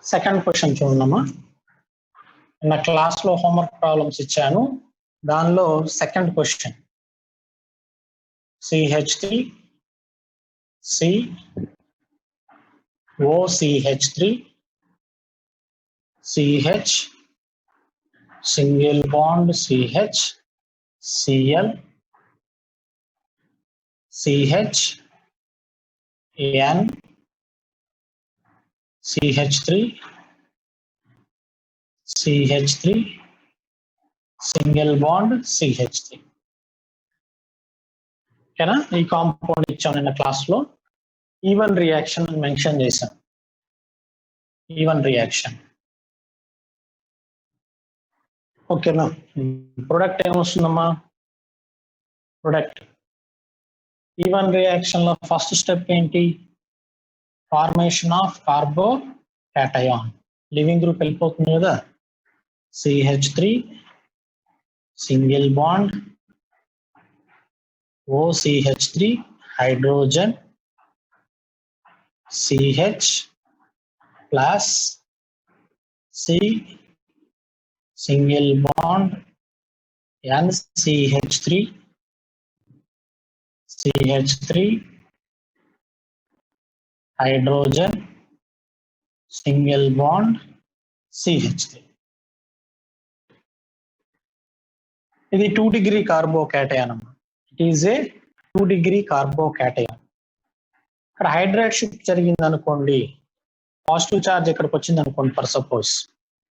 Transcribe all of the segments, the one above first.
Second question చూడమ్మా. నా క్లాస్లో హోంవర్క్ ప్రాబ్లమ్స్ ఇచ్చాను. దానిలో second question CH3 C OCH3 CH single bond CH Cl CH N CH3 CH3 single bond CH3. ఓకేనా? ఈ కాంపౌండ్ ఇచ్చాను నిన్న క్లాస్లో. ఈవెన్ రియాక్షన్ మెన్షన్ చేశాను. Even reaction. ఓకేనా? ప్రొడక్ట్ ఏమొస్తుందమ్మా? ప్రొడక్ట్ ఈవెన్ రియాక్షన్ లో ఫస్ట్ స్టెప్ ఏంటి? Formation of కార్బో cation. Living group వెళ్ళిపోతుంది కదా. CH3 single bond OCH3 hydrogen CH plus C single bond NCH3 CH3 hydrogen single bond CH3. ఇది 2 degree carbocation. It is A 2 degree carbocation. ఇక్కడ hydrate shift జరిగింది అనుకోండి, positive charge ఇక్కడికి వచ్చింది అనుకోండి for suppose,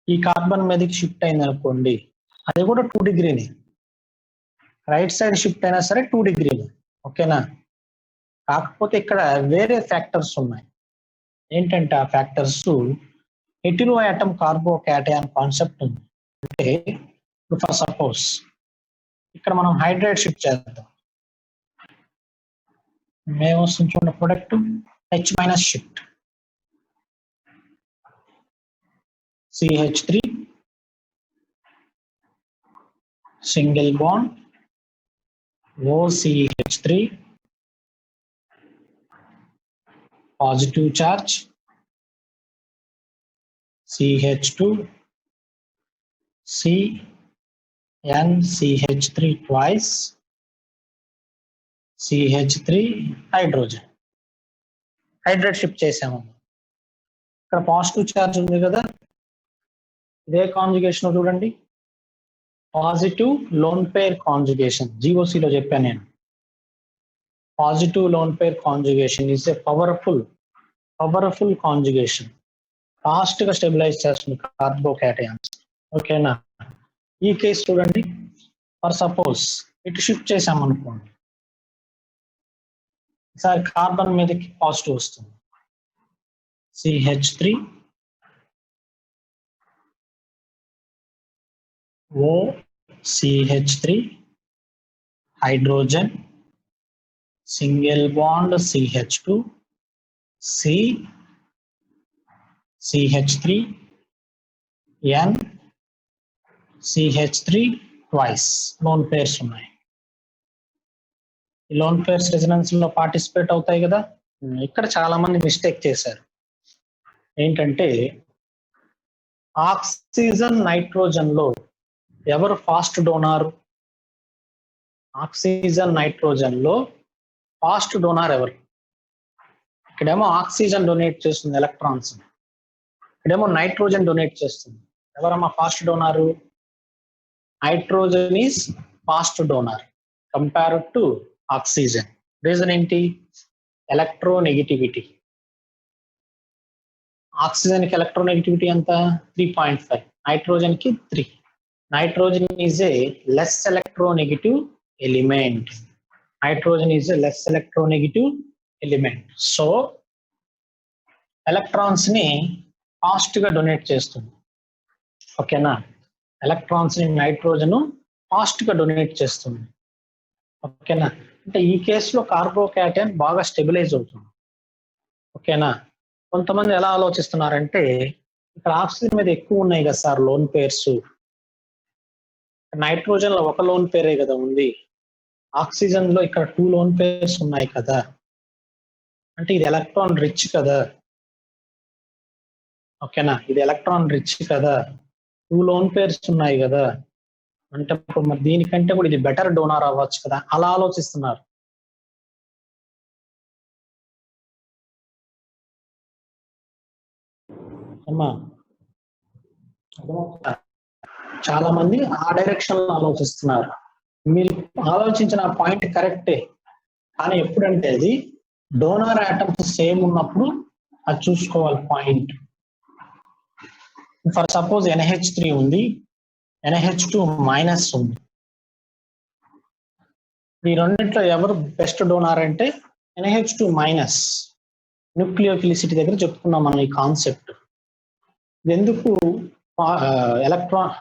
ఈ కార్బన్ మీదకి షిఫ్ట్ అయింది అనుకోండి, అది కూడా 2 degree. రైట్ సైడ్ షిఫ్ట్ అయినా సరే 2 degree. ఓకేనా? కాకపోతే ఇక్కడ వేరే ఫ్యాక్టర్స్ ఉన్నాయి. ఏంటంటే ఆ factors Hetero atom carbocation concept ఉంది. అంటే ఫర్ సపోజ్ ఇక్కడ మనం హైడ్రేట్ షిఫ్ట్ చేద్దాం. ఏమొస్తుంది చూడండి, product H- shift CH3 single bond OCH3 positive charge CH2 C NCH3 twice CH3 hydrogen. Hydrate shift చేసాము. ఇక్కడ పాజిటివ్ ఛార్జ్ ఉంది కదా, ఇదే కాంజుగేషన్ చూడండి. Positive loan pair conjugation GOC లో చెప్పాను నేను. Positive loan pair conjugation is a powerful conjugation. Fast గా స్టెబిలైజ్ చేస్తుంది కార్బోకేటయాన్స్. ఓకేనా? ఈ కేసు చూడండి, ఫర్ సపోజ్ ఇటు షిఫ్ట్ చేసాం అనుకోండి, ఈసారి కార్బన్ మీదకి పాజిటివ్ వస్తుంది. CH3 OCH3 hydrogen single bond CH2 C CH3 N CH3 twice loan pairs ఉన్నాయి. ఈ లోన్ పేర్స్ రెజొనెన్స్ లో పార్టిసిపేట్ అవుతాయి కదా. ఇక్కడ చాలా మంది మిస్టేక్ చేశారు. ఏంటంటే ఆక్సిజన్ నైట్రోజన్ లో ఎవరు ఫాస్ట్ డోనార్? ఆక్సిజన్ నైట్రోజన్ లో ఫాస్ట్ డోనార్ ఎవరు? ఇక్కడేమో ఆక్సిజన్ డొనేట్ చేస్తుంది ఎలక్ట్రాన్స్, ఇక్కడేమో నైట్రోజన్ డొనేట్ చేస్తుంది. ఎవరమ్మా fast donor? Nitrogen is fast donor compared to oxygen. Reason ఏంటి? ఎలక్ట్రోనెగటివిటీ. ఆక్సిజన్ కి ఎలక్ట్రోనెగటివిటీ ఎంత? 3.5, నైట్రోజన్ కి 3. Nitrogen is a less electronegative element. Nitrogen is a less electronegative element. So electrons ని fast గా donate చేస్తుంది. ఓకేనా? ఎలక్ట్రాన్స్ ని nitrogen fast గా డొనేట్ చేస్తుంది. ఓకేనా? అంటే ఈ కేసులో కార్బోకేటయాన్ బాగా స్టెబిలైజ్ అవుతుంది. ఓకేనా? కొంతమంది ఎలా ఆలోచిస్తున్నారంటే, ఇక్కడ ఆక్సిజన్ మీద ఎక్కువ ఉన్నాయి కదా సార్ లోన్ పేర్స్, నైట్రోజన్ లో ఒక లోన్ పేరే కదా ఉంది, ఆక్సిజన్ లో ఇక్కడ 2 లోన్ పేర్స్ ఉన్నాయి కదా, అంటే ఇది ఎలక్ట్రాన్ రిచ్ కదా, ఓకేనా, ఇది ఎలక్ట్రాన్ రిచ్ కదా, 2 లోన్ పేర్స్ ఉన్నాయి కదా, అంటే ఇప్పుడు మరి దీనికంటే కూడా ఇది బెటర్ డోనార్ అవ్వచ్చు కదా, అలా ఆలోచిస్తున్నారు. అమ్మా చాలా మంది ఆ డైరెక్షన్ లో ఆలోచిస్తున్నారు. మీరు ఆలోచించిన పాయింట్ కరెక్టే, కానీ ఎప్పుడంటే అది డోనార్ ఆటమ్స్ సేమ్ ఉన్నప్పుడు అది చూసుకోవాలి పాయింట్. ఫర్ సపోజ్ NH3 ఉంది, NH2 మైనస్ ఉంది, ఈ రెండింటిలో ఎవరు బెస్ట్ డోనార్ అంటే NH2 మైనస్. న్యూక్లియోఫిలిసిటీ దగ్గర చెప్పుకున్నాం మనం ఈ కాన్సెప్ట్. ఇది ఎందుకు ఎలక్ట్రాన్,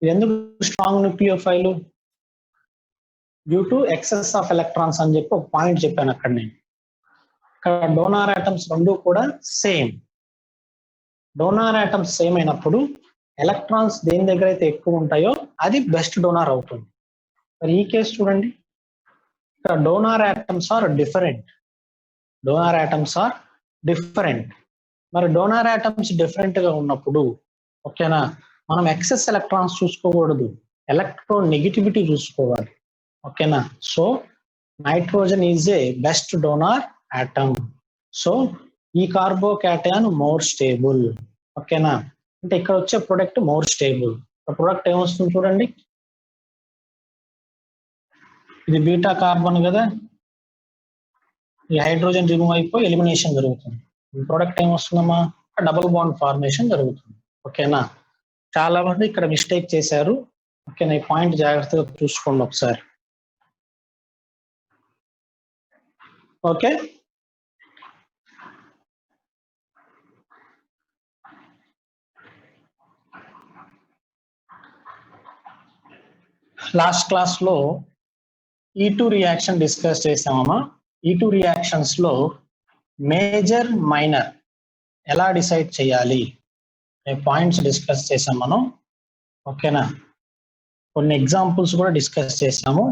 ఇది ఎందుకు strong nucleophile? Due to excess of electrons అని చెప్పి ఒక పాయింట్ చెప్పాను అక్కడ నేను. ఇక్కడ డోనార్ ఆటమ్స్ రెండు కూడా సేమ్. డోనార్ ఆటమ్స్ సేమ్ అయినప్పుడు ఎలక్ట్రాన్స్ దేని దగ్గర అయితే ఎక్కువ ఉంటాయో అది బెస్ట్ డోనార్ అవుతుంది. మరి ఈ కేసు చూడండి, ఇక్కడ donor atoms are different. Donor atoms are different. మరి డోనార్ ఆటమ్స్ డిఫరెంట్ గా ఉన్నప్పుడు ఓకేనా, మనం ఎక్సెస్ ఎలక్ట్రాన్స్ చూసుకోకూడదు, ఎలక్ట్రో నెగిటివిటీ చూసుకోవాలి. ఓకేనా, so nitrogen is a best donor atom. So ఈ కార్బోకాటయాన్ మోర్ స్టేబుల్. ఓకేనా, అంటే ఇక్కడ వచ్చే ప్రొడక్ట్ మోర్ స్టేబుల్. ప్రొడక్ట్ ఏమొస్తుంది చూడండి, ఇది బీటా కార్బన్ కదా, ఈ హైడ్రోజన్ రిమూవ్ అయిపోయి ఎలిమినేషన్ జరుగుతుంది. ప్రొడక్ట్ ఏమొస్తుందమ్మా, డబుల్ బాండ్ ఫార్మేషన్ జరుగుతుంది. ఓకేనా, చాలా మంది ఇక్కడ మిస్టేక్ చేశారు. ఓకేనా, ఈ పాయింట్ జాగ్రత్తగా చూసుకోండి ఒకసారి. ఓకే, లాస్ట్ క్లాస్ లో E2 రియాక్షన్ డిస్కస్ చేసామమ్మా. E2 రియాక్షన్స్ లో మేజర్ మైనర్ ఎలా డిసైడ్ చేయాలి పాయింట్స్ డిస్కస్ చేసాం మనం. ఓకేనా, కొన్ని ఎగ్జాంపుల్స్ కూడా డిస్కస్ చేసాము.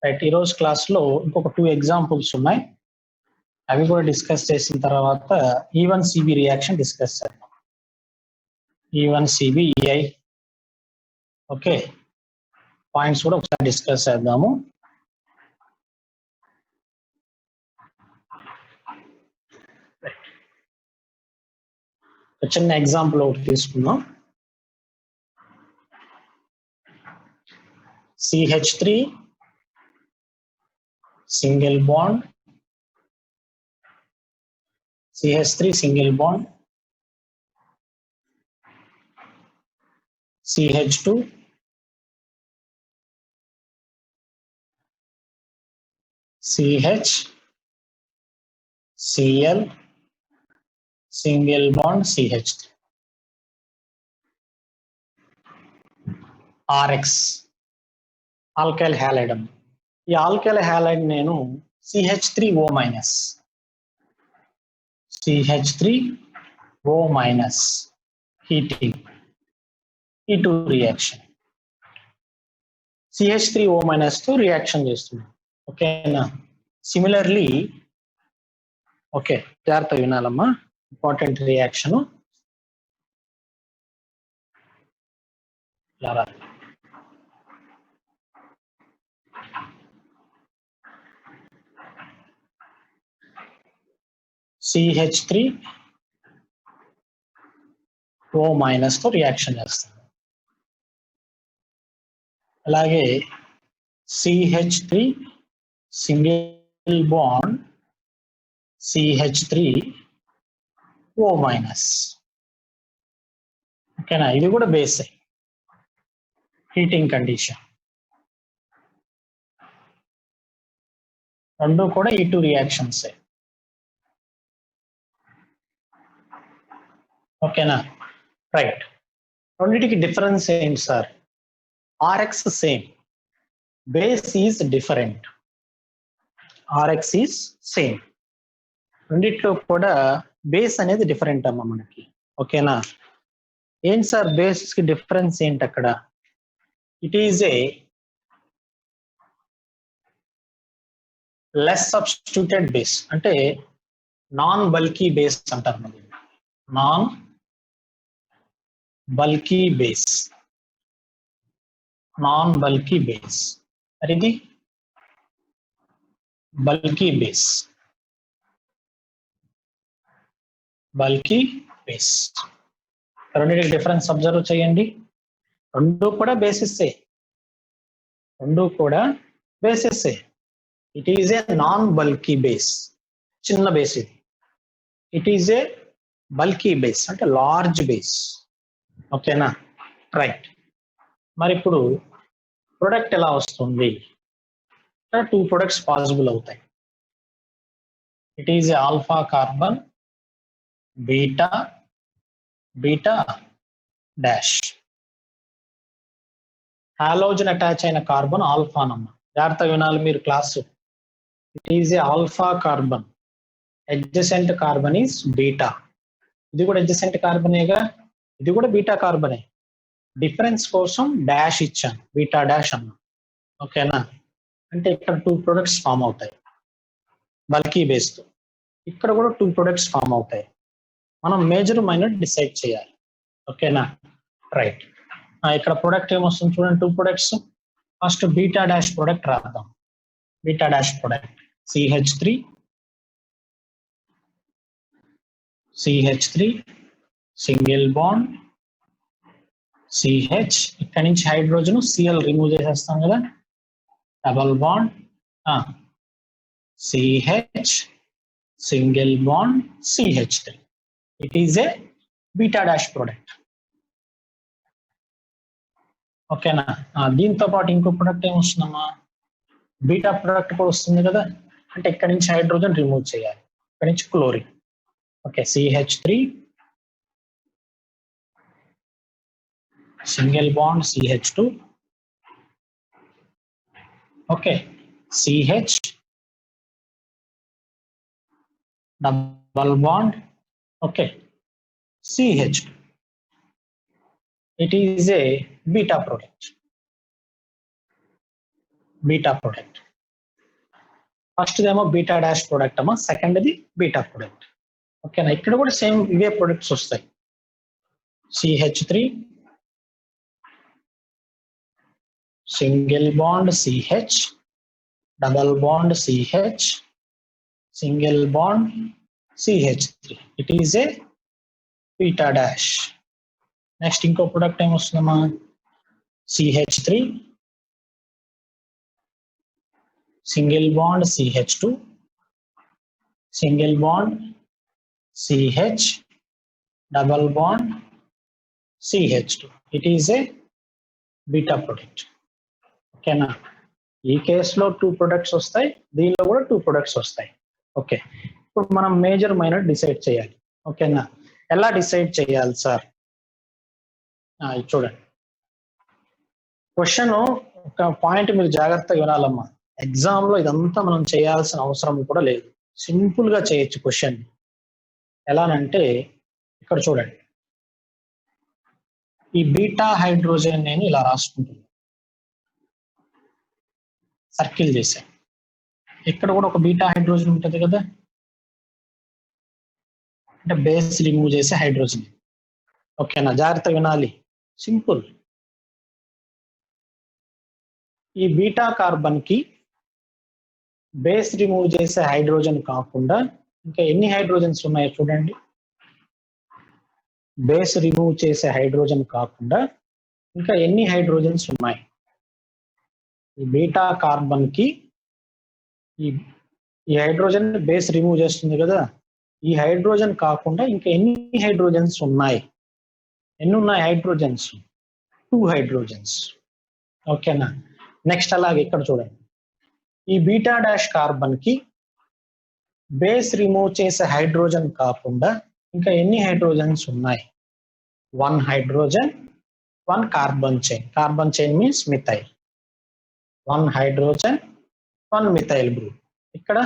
రైట్, ఈరోజు క్లాస్ లో ఇంకొక 2 ఎగ్జాంపుల్స్ ఉన్నాయి, అవి కూడా డిస్కస్ చేసిన తర్వాత E1CB రియాక్షన్ డిస్కస్ చేద్దాం. E1CB EI ఓకే, పాయింట్స్ కూడా ఒకసారి డిస్కస్ చేద్దాము. చిన్న ఎగ్జాంపుల్ ఒకటి తీసుకుందాం. CH3 single bond, CH3 single bond, CH2 CH Cl single bond CH3 RX alkyl halide. ఈ ఆల్కైల్ హ్యాలైడ్ నేను CH3O minus, CH3O minus heating E2 reaction, CH3O minus తో reaction చేస్తున్నాం. ఓకేనా, సిమిలర్లీ ఓకే, జాగ్రత్త వినాలమ్మా, ఇంపార్టెంట్ రియాక్షన్. CH3O మైనస్ తో reaction చేస్తుంది. అలాగే CH3 single bond CH3O minus. ఓకేనా, ఇది కూడా బేస్ హీటింగ్ కండిషన్, రెండు కూడా E2 రియాక్షన్స్. ఓకేనా, రైట్. రెండింటికి డిఫరెన్స్ ఏంటి sir? RX same, base is different. RX is same, రెండిట్లో కూడా బేస్ అనేది డిఫరెంట్ అమ్మా మనకి. ఓకేనా, ఏంటి సార్ బేస్ కి డిఫరెన్స్ ఏంటి అక్కడ? It is a less substituted base, అంటే నాన్ బల్కీ బేస్ అంటారు మనం. Non bulky base, non bulky base. మరి ఇది బల్కీ బేస్, బల్కీ బేస్. రెండింటికి డిఫరెన్స్ అబ్జర్వ్ చేయండి. రెండు కూడా బేసిస్సే, రెండు కూడా బేసిస్సే. It is a non bulky base, చిన్న బేస్ ఇది. It is a bulky base అంటే లార్జ్ బేస్. ఓకేనా, రైట్. మరి ఇప్పుడు ప్రొడక్ట్ ఎలా వస్తుంది? టూ ప్రొడక్ట్స్ పాసిబుల్ అవుతాయి. It is a alpha carbon, beta, beta dash. Halogen attach అయిన కార్బన్ ఆల్ఫా నమ్మ, జాగ్రత్తగా వినాలి మీరు class. It is a alpha carbon, adjacent carbon is beta. ఇది కూడా అడ్జసెంట్ కార్బనేగా, ఇది కూడా బీటా కార్బనే. డిఫరెన్స్ కోసం డాష్ ఇచ్చాను, బీటా డాష్ అన్నా. ఓకేనా, అంటే ఇక్కడ టూ ప్రొడక్ట్స్ ఫామ్ అవుతాయి బల్కీ బేస్ తో. ఇక్కడ కూడా టూ ప్రొడక్ట్స్ ఫామ్ అవుతాయి. మనం మేజర్ మైనర్ డిసైడ్ చేయాలి. ఓకేనా, రైట్. ఇక్కడ ప్రొడక్ట్ ఏమొస్తుంది చూడండి, two products. First beta dash product రాద్దాం. Beta dash product CH3, CH3 single bond CH, ఇక్కడ నుంచి హైడ్రోజన్ Cl రిమూవ్ చేసేస్తాం కదా, double bond CH single bond CH3. It is a beta dash product. ఓకేనా, దీంతో పాటు ఇంకో ప్రొడక్ట్ ఏమొస్తుందమ్మా, బీటా ప్రొడక్ట్ కూడా వస్తుంది కదా. అంటే ఇక్కడ నుంచి హైడ్రోజన్ రిమూవ్ చేయాలి, ఇక్కడ నుంచి chlorine. Okay, CH3 single bond CH2. Okay, CH double bond, okay, CH2. It is a beta product, beta product. First ఏమో బీటా డాష్ ప్రొడక్ట్ అమ్మా, సెకండ్ది బీటా ప్రొడక్ట్. ఓకేనా, ఇక్కడ కూడా సేమ్ ఇవే ప్రొడక్ట్స్ వస్తాయి. CH3 single bond CH double bond CH single bond CH3. It is a beta dash. Next ఇంకో product ఏమొస్తుందమ్మా, CH3 single bond CH2 single bond CH double bond CH2. It is a beta product. ఓకేనా, ఈ కేసులో two products వస్తాయి, దీనిలో కూడా two products వస్తాయి. Okay, ఇప్పుడు మనం మేజర్ మైనర్ డిసైడ్ చేయాలి. ఓకేనా, ఎలా డిసైడ్ చేయాలి సార్? ఇది చూడండి, క్వశ్చన్ ఒక పాయింట్ మీరు జాగ్రత్తగా వినాలమ్మా. ఎగ్జామ్ లో ఇదంతా మనం చేయాల్సిన అవసరం కూడా లేదు, సింపుల్ గా చేయొచ్చు క్వశ్చన్. ఎలానంటే ఇక్కడ చూడండి, ఈ బీటా హైడ్రోజన్ నేను ఇలా రాసుకుంటున్నాను, సర్కిల్ చేశాను. ఇక్కడ కూడా ఒక బీటా హైడ్రోజన్ ఉంటుంది కదా, అంటే బేస్ రిమూవ్ చేసే హైడ్రోజన్. ఓకేనా, జాగ్రత్తగా వినాలి, సింపుల్. ఈ బీటా కార్బన్ కి బేస్ రిమూవ్ చేసే హైడ్రోజన్ కాకుండా ఇంకా ఎన్ని హైడ్రోజన్స్ ఉన్నాయో చూడండి. బేస్ రిమూవ్ చేసే హైడ్రోజన్ కాకుండా ఇంకా ఎన్ని హైడ్రోజన్స్ ఉన్నాయి? ఈ బీటా కార్బన్ కి ఈ హైడ్రోజన్ బేస్ రిమూవ్ చేస్తుంది కదా, ఈ హైడ్రోజన్ కాకుండా ఇంకా ఎన్ని హైడ్రోజన్స్ ఉన్నాయి? ఎన్ని ఉన్నాయి హైడ్రోజన్స్? 2 హైడ్రోజన్స్. ఓకేనా, నెక్స్ట్ అలాగే ఇక్కడ చూడండి, ఈ బీటా డాష్ కార్బన్ కి బేస్ రిమూవ్ చేసే హైడ్రోజన్ కాకుండా ఇంకా ఎన్ని హైడ్రోజన్స్ ఉన్నాయి? 1 hydrogen, 1 carbon chain. Carbon chain means methyl. 1 hydrogen, 1 methyl group. ఇక్కడ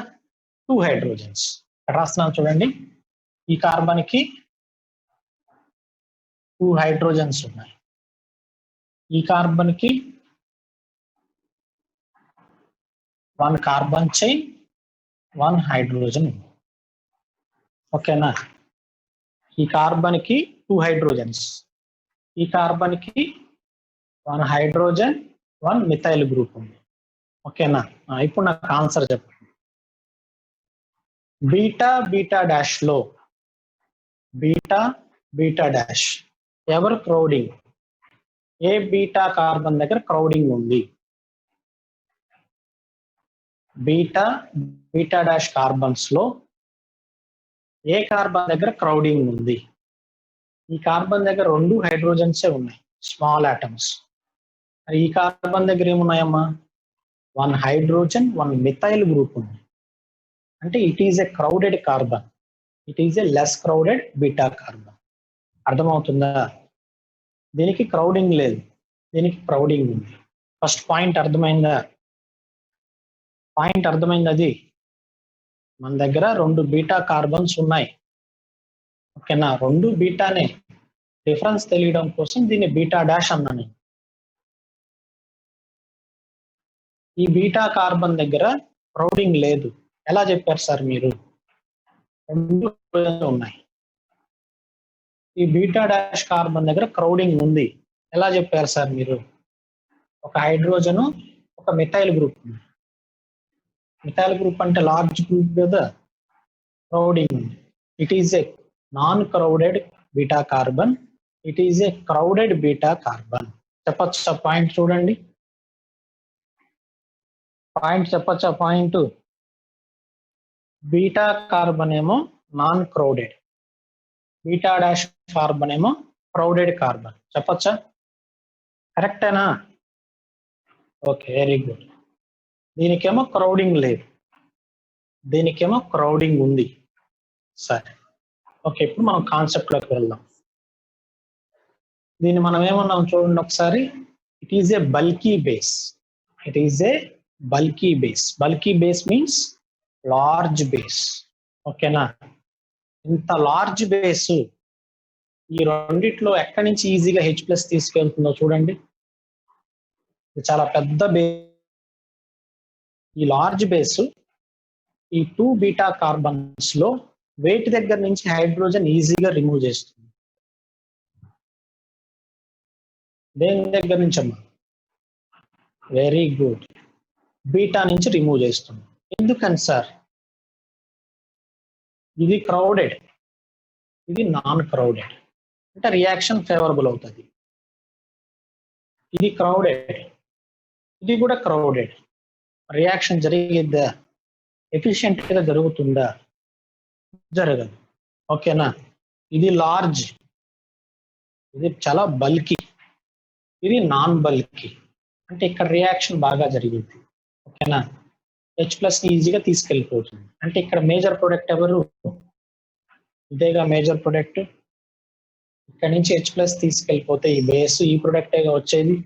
2 హైడ్రోజన్స్. రాస్తున్నాను చూడండి, ఈ కార్బన్ కి 2 హైడ్రోజన్స్ ఉన్నాయి, ఈ కార్బన్ కి 1 కార్బన్ చైన్, 1 హైడ్రోజన్. ఓకేనా, ఈ కార్బన్ కి 2 హైడ్రోజన్స్, ఈ కార్బన్ కి 1 హైడ్రోజన్ 1 మిథైల్ గ్రూప్ ఉంది. ఓకేనా? ఇప్పుడు నాకు ఆన్సర్ చెప్పండి. బీటా బీటా డాష్ లో బీటా బీటా డాష్ ఎవరు క్రౌడింగ్? ఏ బీటా కార్బన్ దగ్గర క్రౌడింగ్ ఉంది? బీటా బీటా డాష్ కార్బన్స్ లో ఏ కార్బన్ దగ్గర క్రౌడింగ్ ఉంది? ఈ కార్బన్ దగ్గర 2 హైడ్రోజన్సే ఉన్నాయి, స్మాల్ ఆటమ్స్. ఈ కార్బన్ దగ్గర ఏమున్నాయమ్మా? 1 హైడ్రోజన్ 1 మిథైల్ గ్రూప్ ఉంది. అంటే it is a crowded carbon, it is a less crowded beta carbon. అర్థమవుతుందా? దీనికి క్రౌడింగ్ లేదు, దీనికి క్రౌడింగ్ ఉంది. ఫస్ట్ పాయింట్ అర్థమైందా? పాయింట్ అర్థమైంది. అది మన దగ్గర 2 బీటా కార్బన్స్ ఉన్నాయి. ఓకేనా? 2 బీటానే, డిఫరెన్స్ తెలియడం కోసం దీన్ని బీటా డాష్ అన్నాను. ఈ బీటా కార్బన్ దగ్గర క్రౌడింగ్ లేదు. ఎలా చెప్పారు సార్ మీరు? 2 ఉన్నాయి. ఈ బీటా డాష్ కార్బన్ దగ్గర క్రౌడింగ్ ఉంది. ఎలా చెప్పారు సార్ మీరు? ఒక హైడ్రోజన్ ఒక మిథైల్ గ్రూప్ ఉంది. మిథైల్ గ్రూప్ అంటే లార్జ్ గ్రూప్ కదా, క్రౌడింగ్ ఉంది. It is a non crowded beta carbon, it is a crowded beta carbon. చెప్పచ్చా పాయింట్? చూడండి పాయింట్ చెప్పచ్చా? పాయింట్ బీటా కార్బన్ ఏమో non crowded, beta dash carbon ఏమో క్రౌడెడ్ కార్బన్. చెప్పచ్చా? కరెక్టేనా? Okay, very good. దీనికేమో క్రౌడింగ్ లేదు, దీనికేమో క్రౌడింగ్ ఉంది. సరే, ఓకే. ఇప్పుడు మనం కాన్సెప్ట్ లోకి వెళ్దాం. దీన్ని మనం ఏమన్నాం చూడండి ఒకసారి. It is A bulky base, it is A bulky base. Bulky base means large base. ఓకేనా? ఇంత లార్జ్ బేస్ ఈ రెండిట్లో ఎక్కడి నుంచి ఈజీగా H+ తీసుకెళ్తుందో చూడండి. ఇది చాలా పెద్ద బేస్. ఈ లార్జ్ బేస్ ఈ 2 బీటా కార్బన్స్ లో వెయిట్ దగ్గర నుంచి హైడ్రోజన్ ఈజీగా రిమూవ్ చేస్తుంది. దేని దగ్గర నుంచి అమ్మా? వెరీ గుడ్, బీటా నుంచి రిమూవ్ చేస్తుంది. ఎందుకని సార్? ఇది క్రౌడెడ్, ఇది నాన్ క్రౌడెడ్, అంటే రియాక్షన్ ఫేవరబుల్ అవుతుంది. ఇది క్రౌడెడ్, ఇది కూడా క్రౌడెడ్, రియాక్షన్ జరిగిద్దా? ఎఫిషియెంట్ గా జరుగుతుందా? జరగదు. ఓకేనా? ఇది లార్జ్, ఇది చాలా బల్కీ, ఇది నాన్ బల్కీ, అంటే ఇక్కడ రియాక్షన్ బాగా జరిగింది. ఓకేనా? H+ ఈజీగా తీసుకెళ్ళిపోతుంది. అంటే ఇక్కడ మేజర్ ప్రొడక్ట్ ఎవరు? ఇదేగా మేజర్ ప్రొడక్ట్. ఇక్కడ నుంచి H+ తీసుకెళ్ళిపోతే ఈ బేస్, ఈ ప్రొడక్టేగా వచ్చేది,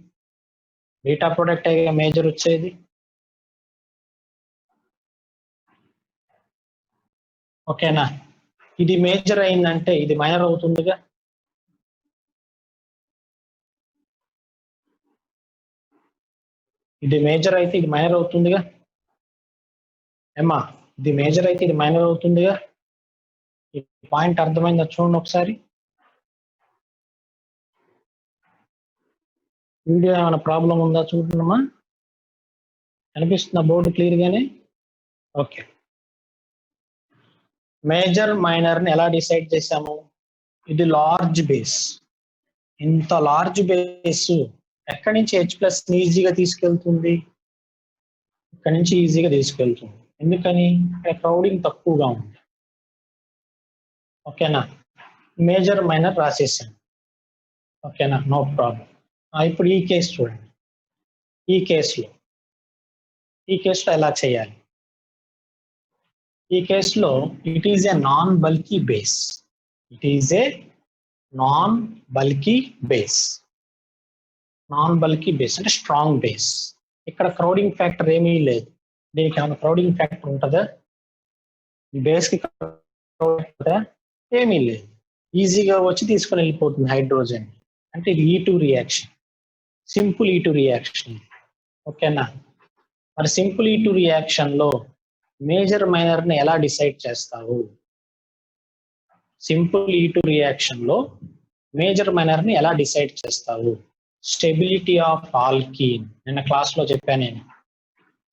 బీటా ప్రొడక్టేగా మేజర్ వచ్చేది. ఓకేనా? ఇది మేజర్ అయిందంటే ఇది మైనర్ అవుతుందిగా. ఇది మేజర్ అయితే ఇది మైనర్ అవుతుందిగా. ఏమా? ఇది మేజర్ అయితే ఇది మైనర్ అవుతుందిగా. ఈ పాయింట్ అర్థమైందా? చూడండి ఒకసారి. వీడియో ఏమైనా ప్రాబ్లం ఉందా చూడమ్మా? కనిపిస్తుందా బోర్డు క్లియర్ గానే? ఓకే. మేజర్ మైనర్ ని ఎలా డిసైడ్ చేసాము? ఇది లార్జ్ బేస్, ఇంత లార్జ్ బేస్ ఎక్కడి నుంచి H+ ఈజీగా తీసుకెళ్తుంది? ఇక్కడ నుంచి ఈజీగా తీసుకెళ్తుంది. ఎందుకని? ఇక్కడ క్రౌడింగ్ తక్కువగా ఉంది. ఓకేనా? మేజర్ మైనర్ రాసేసాను. ఓకేనా? No problem. ఇప్పుడు ఈ కేసు చూడండి. ఈ కేసులో ఎలా చేయాలి? ఈ కేసులో it is a non bulky base, it is a non bulky base. Non bulky base అంటే స్ట్రాంగ్ బేస్. ఇక్కడ క్రౌడింగ్ ఫ్యాక్టర్ ఏమీ లేదు. దీనికి ఏమైనా క్రౌడింగ్ ఫ్యాక్టర్ ఉంటుందా? ఈ బేస్ కి ఏమీ లేదు, ఈజీగా వచ్చి తీసుకొని వెళ్ళిపోతుంది హైడ్రోజన్. అంటే ఇది E2 reaction, simple E2 reaction. ఓకేనా? మరి సింపుల్ E2 రియాక్షన్ లో మేజర్ మైనర్ ని ఎలా డిసైడ్ చేస్తావు? సింపుల్ E2 రియాక్షన్ లో మేజర్ మైనర్ ని ఎలా డిసైడ్ చేస్తావు? స్టెబిలిటీ ఆఫ్ ఆల్కీన్ నిన్న క్లాస్ లో చెప్పాను నేను.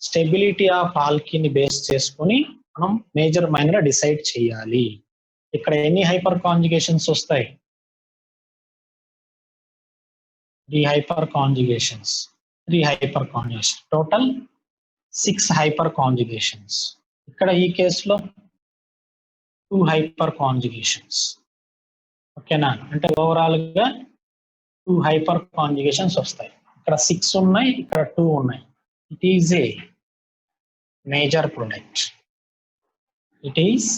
స్టెబిలిటీ ఆఫ్ ఆల్కీన్ ని బేస్ చేసుకుని మనం మేజర్ మైనర్ డిసైడ్ చేయాలి. ఇక్కడ ఎన్ని హైపర్ కాంజుగేషన్స్ వస్తాయి? 3 hyperconjugations. Total 6 hyperconjugations. ఇక్కడ ఈ కేసులో 2 హైపర్ కాంజుగేషన్స్. ఓకేనా? అంటే ఓవరాల్ గా 2 హైపర్ కాంజుగేషన్స్ వస్తాయి. ఇక్కడ 6 ఉన్నాయి, ఇక్కడ 2 ఉన్నాయి. It is a major product. It is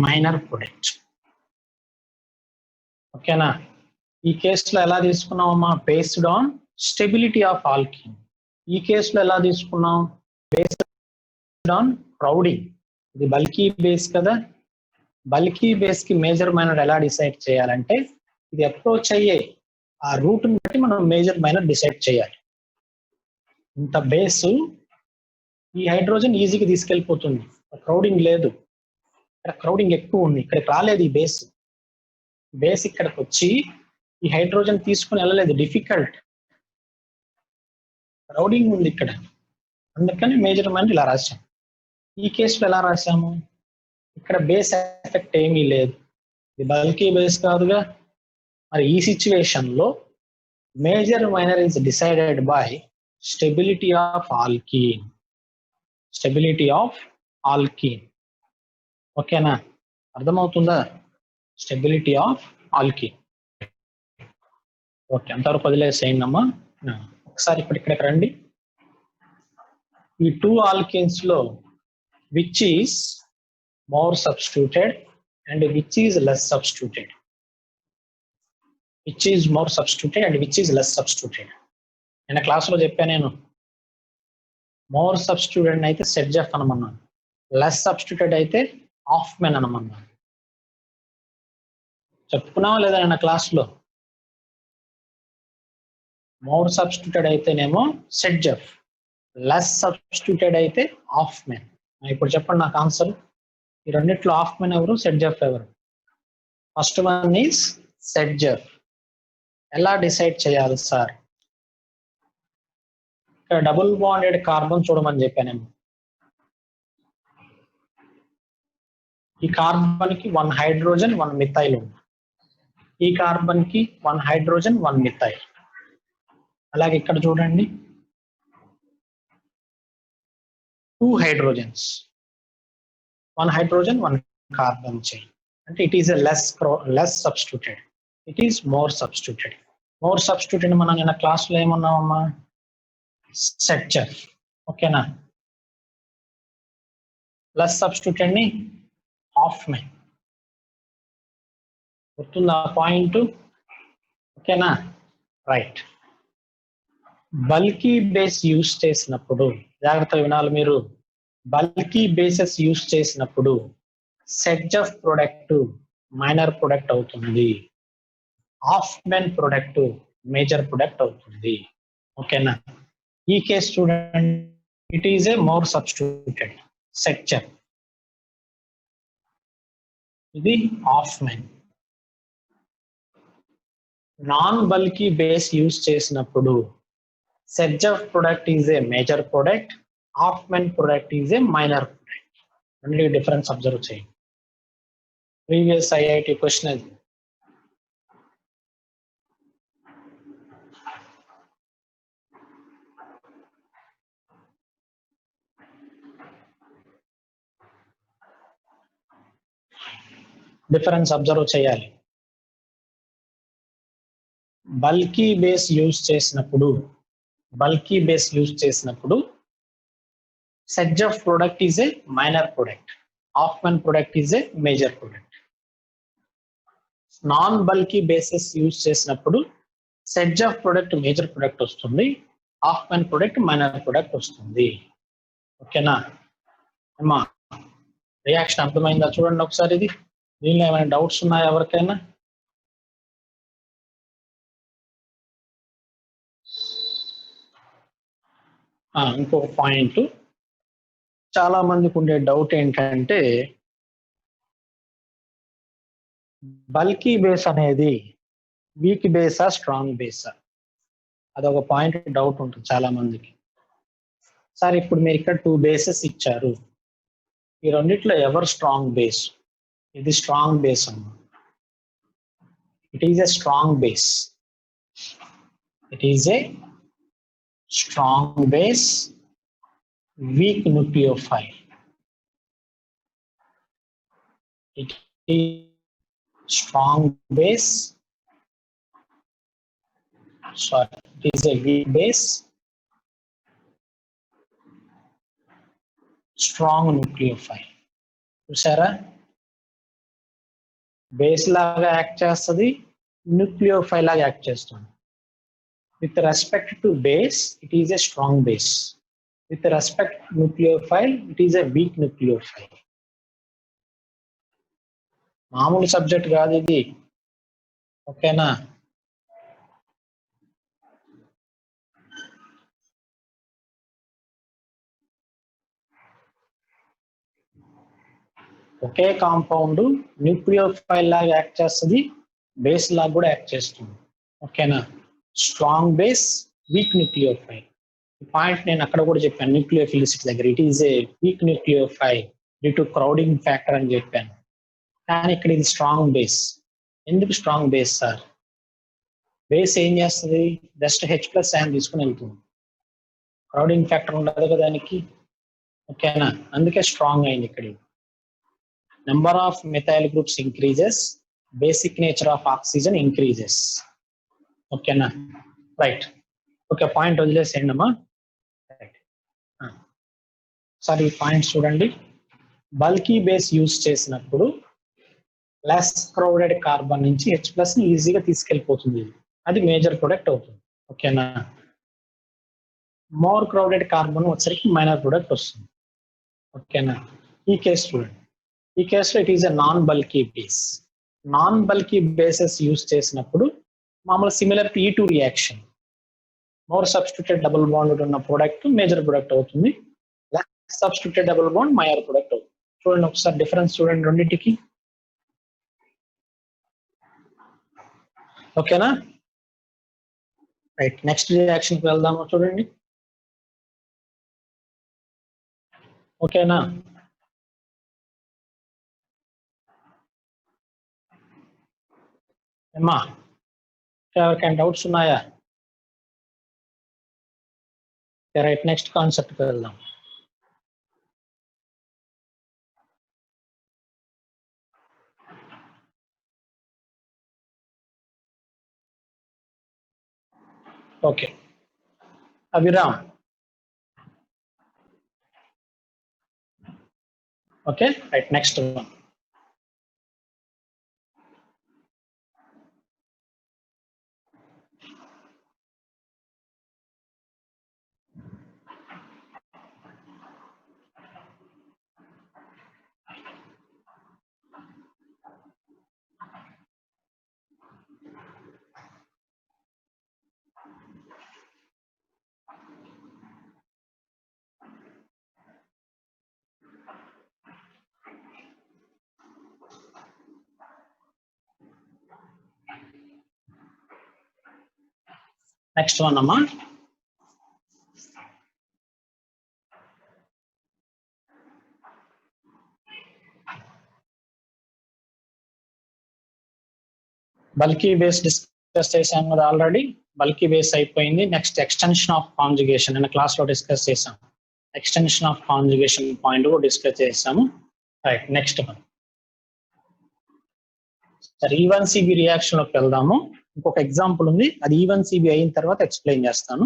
minor product. ఓకేనా? ఈ కేసులో ఎలా తీసుకున్నామమ్మా? Based on stability of alkene. ఈ కేసులో ఎలా తీసుకున్నాం? Based on crowding. ఇది బల్కీ బేస్ కదా. బల్కీ బేస్ కి మేజర్ మైనర్ ఎలా డిసైడ్ చేయాలంటే ఇది అప్రోచ్ అయ్యే ఆ రూట్ ని బట్టి మనం మేజర్ మైనర్ డిసైడ్ చేయాలి. ఇంత బేస్ ఈ హైడ్రోజన్ ఈజీగా తీసుకెళ్ళిపోతుంది, క్రౌడింగ్ లేదు. ఇక్కడ క్రౌడింగ్ ఎక్కువ ఉంది, ఇక్కడికి రాలేదు. ఈ బేస్ ఇక్కడికి వచ్చి ఈ హైడ్రోజన్ తీసుకుని వెళ్ళలేదు, డిఫికల్ట్. క్రౌడింగ్ ఉంది ఇక్కడ, అందుకని మేజర్ మైనర్ ఇలా రాశాం. ఈ కేసులో ఎలా రాశాము? ఇక్కడ బేస్ ఎఫెక్ట్ ఏమీ లేదు, ఇది బల్కీ బేస్ కాదుగా. మరి ఈ సిచ్యువేషన్ లో major minor is decided by stability of alkene. Stability of alkene. ఓకేనా? అర్థమవుతుందా? Stability of alkyne. ఓకే, అంతవరకు వదిలేసేయండమ్మా. ఒకసారి ఇక్కడికి రండి. ఈ 2 ఆల్కీన్స్ లో which is more substituted and which is less substituted? Which is more substituted and which is less substituted? నేను క్లాసులో చెప్పాను, నేను మోర్ సబ్స్టిట్యూటెడ్ అయితే సెడ్జెఫ్ అనమన్నాను, లెస్ సబ్స్టిట్యూటెడ్ అయితే హాఫ్మెన్ అనమన్నాను. చెప్పుకున్నావా లేదా నిన్న క్లాస్లో? మోర్ సబ్స్టిట్యూటెడ్ అయితేనేమో సెడ్జెఫ్, లెస్ సబ్స్టిట్యూటెడ్ అయితే హాఫ్మెన్. ఇప్పుడు చెప్పండి నాకు ఆన్సర్. ఈ రెండిట్లో హాఫ్మెన్ ఎవరు, సెడ్జెఫ్ ఎవరు? First one is సెడ్జెఫ్. ఎలా డిసైడ్ చేయాలి సార్? ఇక్కడ డబుల్ బాండెడ్ కార్బన్ చూడమని చెప్పాను. ఈ కార్బన్ కి 1 హైడ్రోజన్ 1 మిథైల్ ఉంది. ఈ కార్బన్ కి 1 హైడ్రోజన్ 1 మిథైల్. అలాగే ఇక్కడ చూడండి 2 హైడ్రోజన్స్, 1 హైడ్రోజన్ 1 కార్బన్ చైన్. అంటే it is a less substituted, it is more substituted. More substituted మనం నిన్న క్లాస్లో ఏమన్నామమ్మా? సెడ్జెఫ్. ఓకేనా? లెస్ సబ్స్టిట్యూటెడ్ ని హాఫ్మెన్. గుర్తుందా పాయింట్? ఓకేనా? రైట్. బల్కీ బేస్ యూస్ చేసినప్పుడు జాగ్రత్తగా వినాలి మీరు. బల్కీ బేసెస్ యూస్ చేసినప్పుడు సెడ్జెఫ్ ప్రొడక్ట్ మైనర్ ప్రొడక్ట్ అవుతుంది, హాఫ్మెన్ ప్రొడక్ట్ మేజర్ ప్రొడక్ట్ అవుతుంది. ఓకేనా? ఈ కేసు చూడండి, it is A more substituted సెడ్జెఫ్, ఇది Hoffman. Non bulky base use చేసినప్పుడు Saytzeff product is a major product, Hofmann product is a minor product. రెండింటికి difference observe చేయండి. Previous IIT question అది. Difference observe చేయాలి. బల్కీ బేస్ యూస్ చేసినప్పుడు Saytzeff product is a minor product, Hofmann product is a major product. Non bulky bases use చేసినప్పుడు Saytzeff product major product వస్తుంది, Hofmann product minor product వస్తుంది. ఓకేనా అమ్మా? Reaction అర్థమైందా? చూడండి ఒకసారి. ఇది దీనిలో ఏమైనా డౌట్స్ ఉన్నాయా ఎవరికైనా? ఇంకొక పాయింట్, చాలా మందికి ఉండే డౌట్ ఏంటంటే బల్కీ బేస్ అనేది వీక్ బేసా స్ట్రాంగ్ బేసా అదొక పాయింట్ డౌట్ ఉంటుంది చాలా మందికి. సార్ ఇప్పుడు మీరు ఇక్కడ 2 బేసెస్ ఇచ్చారు, ఈ రెండిట్లో ఎవరు స్ట్రాంగ్ బేస్? ఇది స్ట్రాంగ్ బేస్ అమ్మా. It is a strong base. It is a strong base, weak nucleophile. It is strong base. Sorry, it is a weak base, strong nucleophile. చూసారా, బేస్ లాగా యాక్ట్ చేస్తుంది, nucleophile లాగా act చేస్తుంది. With respect to base it is a strong base. With respect to nucleophile, it is a weak nucleophile. మామూలు subject కాదు ఇది, ఓకేనా? ఒకే compound nucleophile లాగా యాక్ట్ చేస్తుంది, బేస్ లాగా కూడా యాక్ట్ చేస్తుంది, ఓకేనా? Strong base, week nucleophile. ఈ పాయింట్ నేను అక్కడ కూడా చెప్పాను న్యూక్లియోఫిలిసిటీ దగ్గర. It is A week nucleophile due to crowding factor అని చెప్పాను. కానీ ఇక్కడ ఇది స్ట్రాంగ్ బేస్. ఎందుకు స్ట్రాంగ్ బేస్ సార్? బేస్ ఏం చేస్తుంది? జస్ట్ H+ ఐన్ తీసుకుని వెళ్తుంది, క్రౌడింగ్ ఫ్యాక్టర్ ఉండదు కదా దానికి, ఓకేనా? అందుకే స్ట్రాంగ్ అయింది. ఇక్కడ number of methyl groups increases, basic nature of oxygen increases, ఓకేనా? రైట్, ఓకే, పాయింట్ వదిలేసేయండి అమ్మా. సార్ ఈ పాయింట్స్ చూడండి. బల్కీ బేస్ యూజ్ చేసినప్పుడు లెస్ క్రౌడెడ్ కార్బన్ నుంచి H+ ని ఈజీగా తీసుకెళ్ళిపోతుంది, అది మేజర్ ప్రొడక్ట్ అవుతుంది, ఓకేనా? మోర్ క్రౌడెడ్ కార్బన్ వచ్చరికి మైనర్ ప్రొడక్ట్ వస్తుంది, ఓకేనా? ఈ కేసు చూడండి, ఈ కేసులో it is a non bulky base. Non bulky bases use చేసినప్పుడు మామూలు similar to E2 reaction, more substituted double bond ఉన్న ప్రొడక్ట్ మేజర్ ప్రొడక్ట్ అవుతుంది, substituted double bond minor product అవుతుంది. చూడండి ఒకసారి డిఫరెన్స్ చూడండి రెండింటికి, ఓకేనా? రైట్, నెక్స్ట్ రియాక్షన్కి వెళ్దాము. చూడండి, ఓకేనా? అమ్మా ఎవరికైనా డౌట్స్ ఉన్నాయా? రైట్, నెక్స్ట్ కాన్సెప్ట్కి వెళ్దాం. Okay Abhiram, okay right, next one. Next one అమ్మా. బల్కీ బేస్ డిస్కస్ చేసాం కదా ఆల్రెడీ, బల్కీ బేస్ అయిపోయింది. నెక్స్ట్ ఎక్స్టెన్షన్ ఆఫ్ కాంజుగేషన్ నిన్న క్లాస్ లో డిస్కస్ చేసాం. ఎక్స్టెన్షన్ ఆఫ్ కాంజుగేషన్ పాయింట్ కూడా డిస్కస్ చేసాము. Right, next one. సరే, E1CB రియాక్షన్ లోకి వెళ్దాము. ఇంకొక ఎగ్జాంపుల్ ఉంది, అది E1CB అయిన తర్వాత ఎక్స్ప్లెయిన్ చేస్తాను,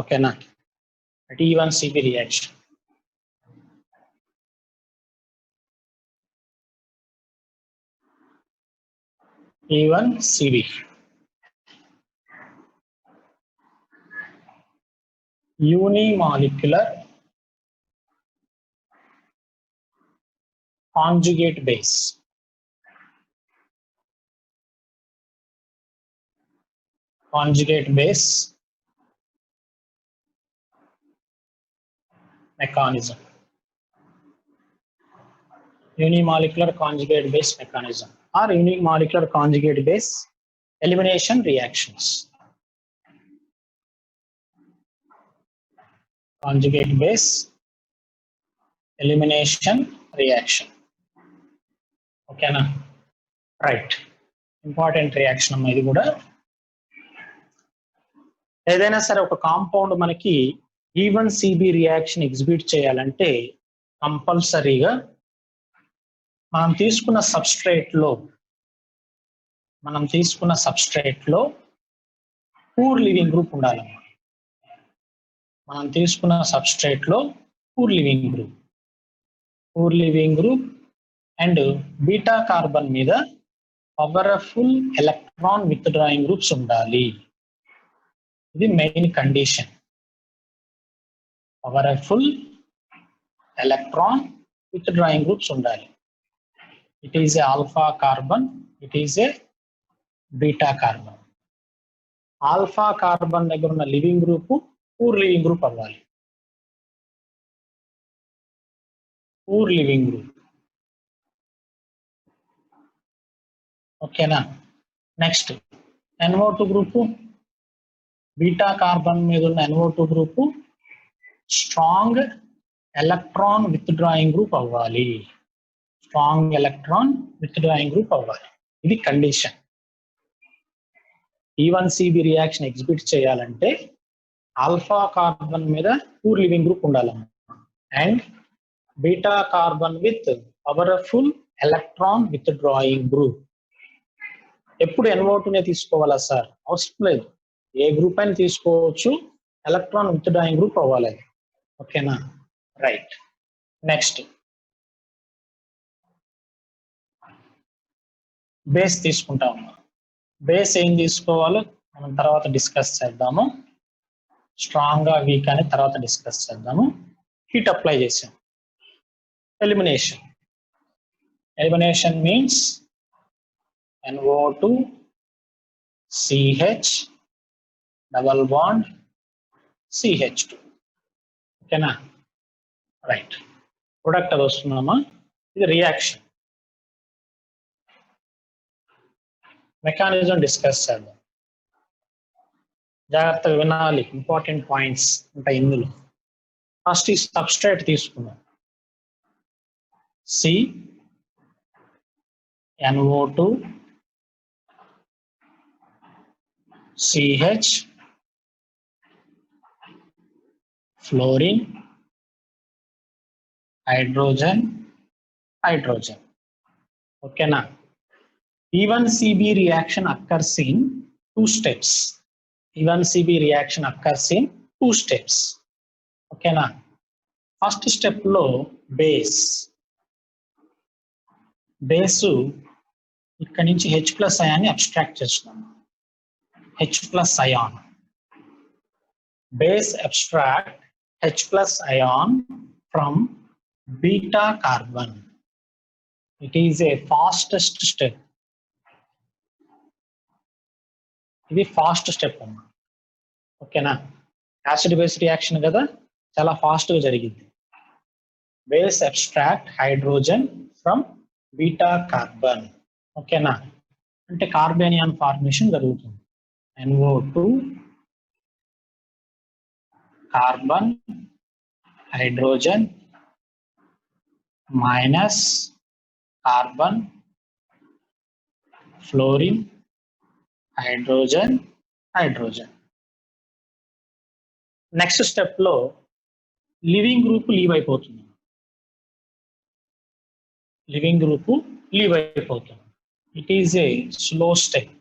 ఓకేనా? E1CB reaction. E1CB unimolecular conjugate base. Conjugate base mechanism. Unimolecular conjugate base mechanism. or unique molecular conjugate base elimination reactions. Conjugate base elimination reaction. Okay na? Right. Important reaction అమ్మా ఇది కూడా. ఏదైనా సరే ఒక కాంపౌండ్ మనకి E1CB reaction execute చేయాలంటే కంపల్సరీగా మనం తీసుకున్న సబ్స్ట్రేట్ లో పూర్ లివింగ్ గ్రూప్ ఉండాలన్నమాట. మనం తీసుకున్న సబ్స్ట్రేట్ లో poor leaving group and beta carbon మీద పవర్ఫుల్ ఎలక్ట్రాన్ విత్డ్రాయింగ్ గ్రూప్స్ ఉండాలి. ఇది main condition. Powerful electron withdrawing groups ఉండాలి. It is a alpha carbon, it is a beta carbon. Alpha carbon దగ్గర ఉన్న leaving group poor leaving group అవ్వాలి. Poor leaving group. ఓకేనా? Next NO2 group, beta carbon మీద ఉన్న NO2 group strong electron withdrawing group అవ్వాలి. ఇది condition. E1CB reaction execute చేయాలంటే alpha carbon మీద పూర్ లివింగ్ గ్రూప్ ఉండాలన్నమాట. And beta carbon with powerful electron withdrawing group. ఎప్పుడు NO2నే తీసుకోవాలా సార్? అవసరం లేదు, ఏ గ్రూప్ అయినా తీసుకోవచ్చు, ఎలక్ట్రాన్ విత్డ్రాయింగ్ గ్రూప్ అవ్వాలి. ఓకేనా? రైట్. నెక్స్ట్ బేస్ తీసుకుంటాం. బేస్ ఏం తీసుకోవాలో మనం తర్వాత డిస్కస్ చేద్దాము. స్ట్రాంగ్ గా వీక్ అని తర్వాత డిస్కస్ చేద్దాము. హీట్ అప్లై చేసాం. Elimination means NO2 CH double bond CH2. ఓకేనా? రైట్. ప్రొడక్ట్ అది వస్తున్నామా? ఇది రియాక్షన్. మెకానిజం డిస్కస్ చేద్దాం. జాగ్రత్తగా వినాలి, ఇంపార్టెంట్ పాయింట్స్ ఉంటాయి ఇందులో. ఫస్ట్ ఈ సబ్స్ట్రేట్ తీసుకున్నాం. NO2 CH fluorine hydrogen. ఓకేనా? E1CB reaction occurs in two steps. ఓకేనా? ఫస్ట్ స్టెప్ లో బేస్ ఇక్కడ నుంచి H+ అయాన్ని అబ్స్ట్రాక్ట్ చేస్తున్నాం. H+ ion. Base abstract H+ ion from beta carbon. It is a fastest step. ఇది ఫాస్ట్ స్టెప్ అమ్మా. ఓకేనా? యాసిడ్ బేస్ రియాక్షన్ కదా, చాలా ఫాస్ట్ గా జరిగింది. Base abstract hydrogen from beta carbon. ఓకేనా? అంటే కార్బేనియన్ ఫార్మేషన్ జరుగుతుంది. NO2 carbon hydrogen minus carbon fluorine hydrogen. Next step లో లివింగ్ గ్రూప్ లీవ్ అయిపోతుంది. It is A slow step.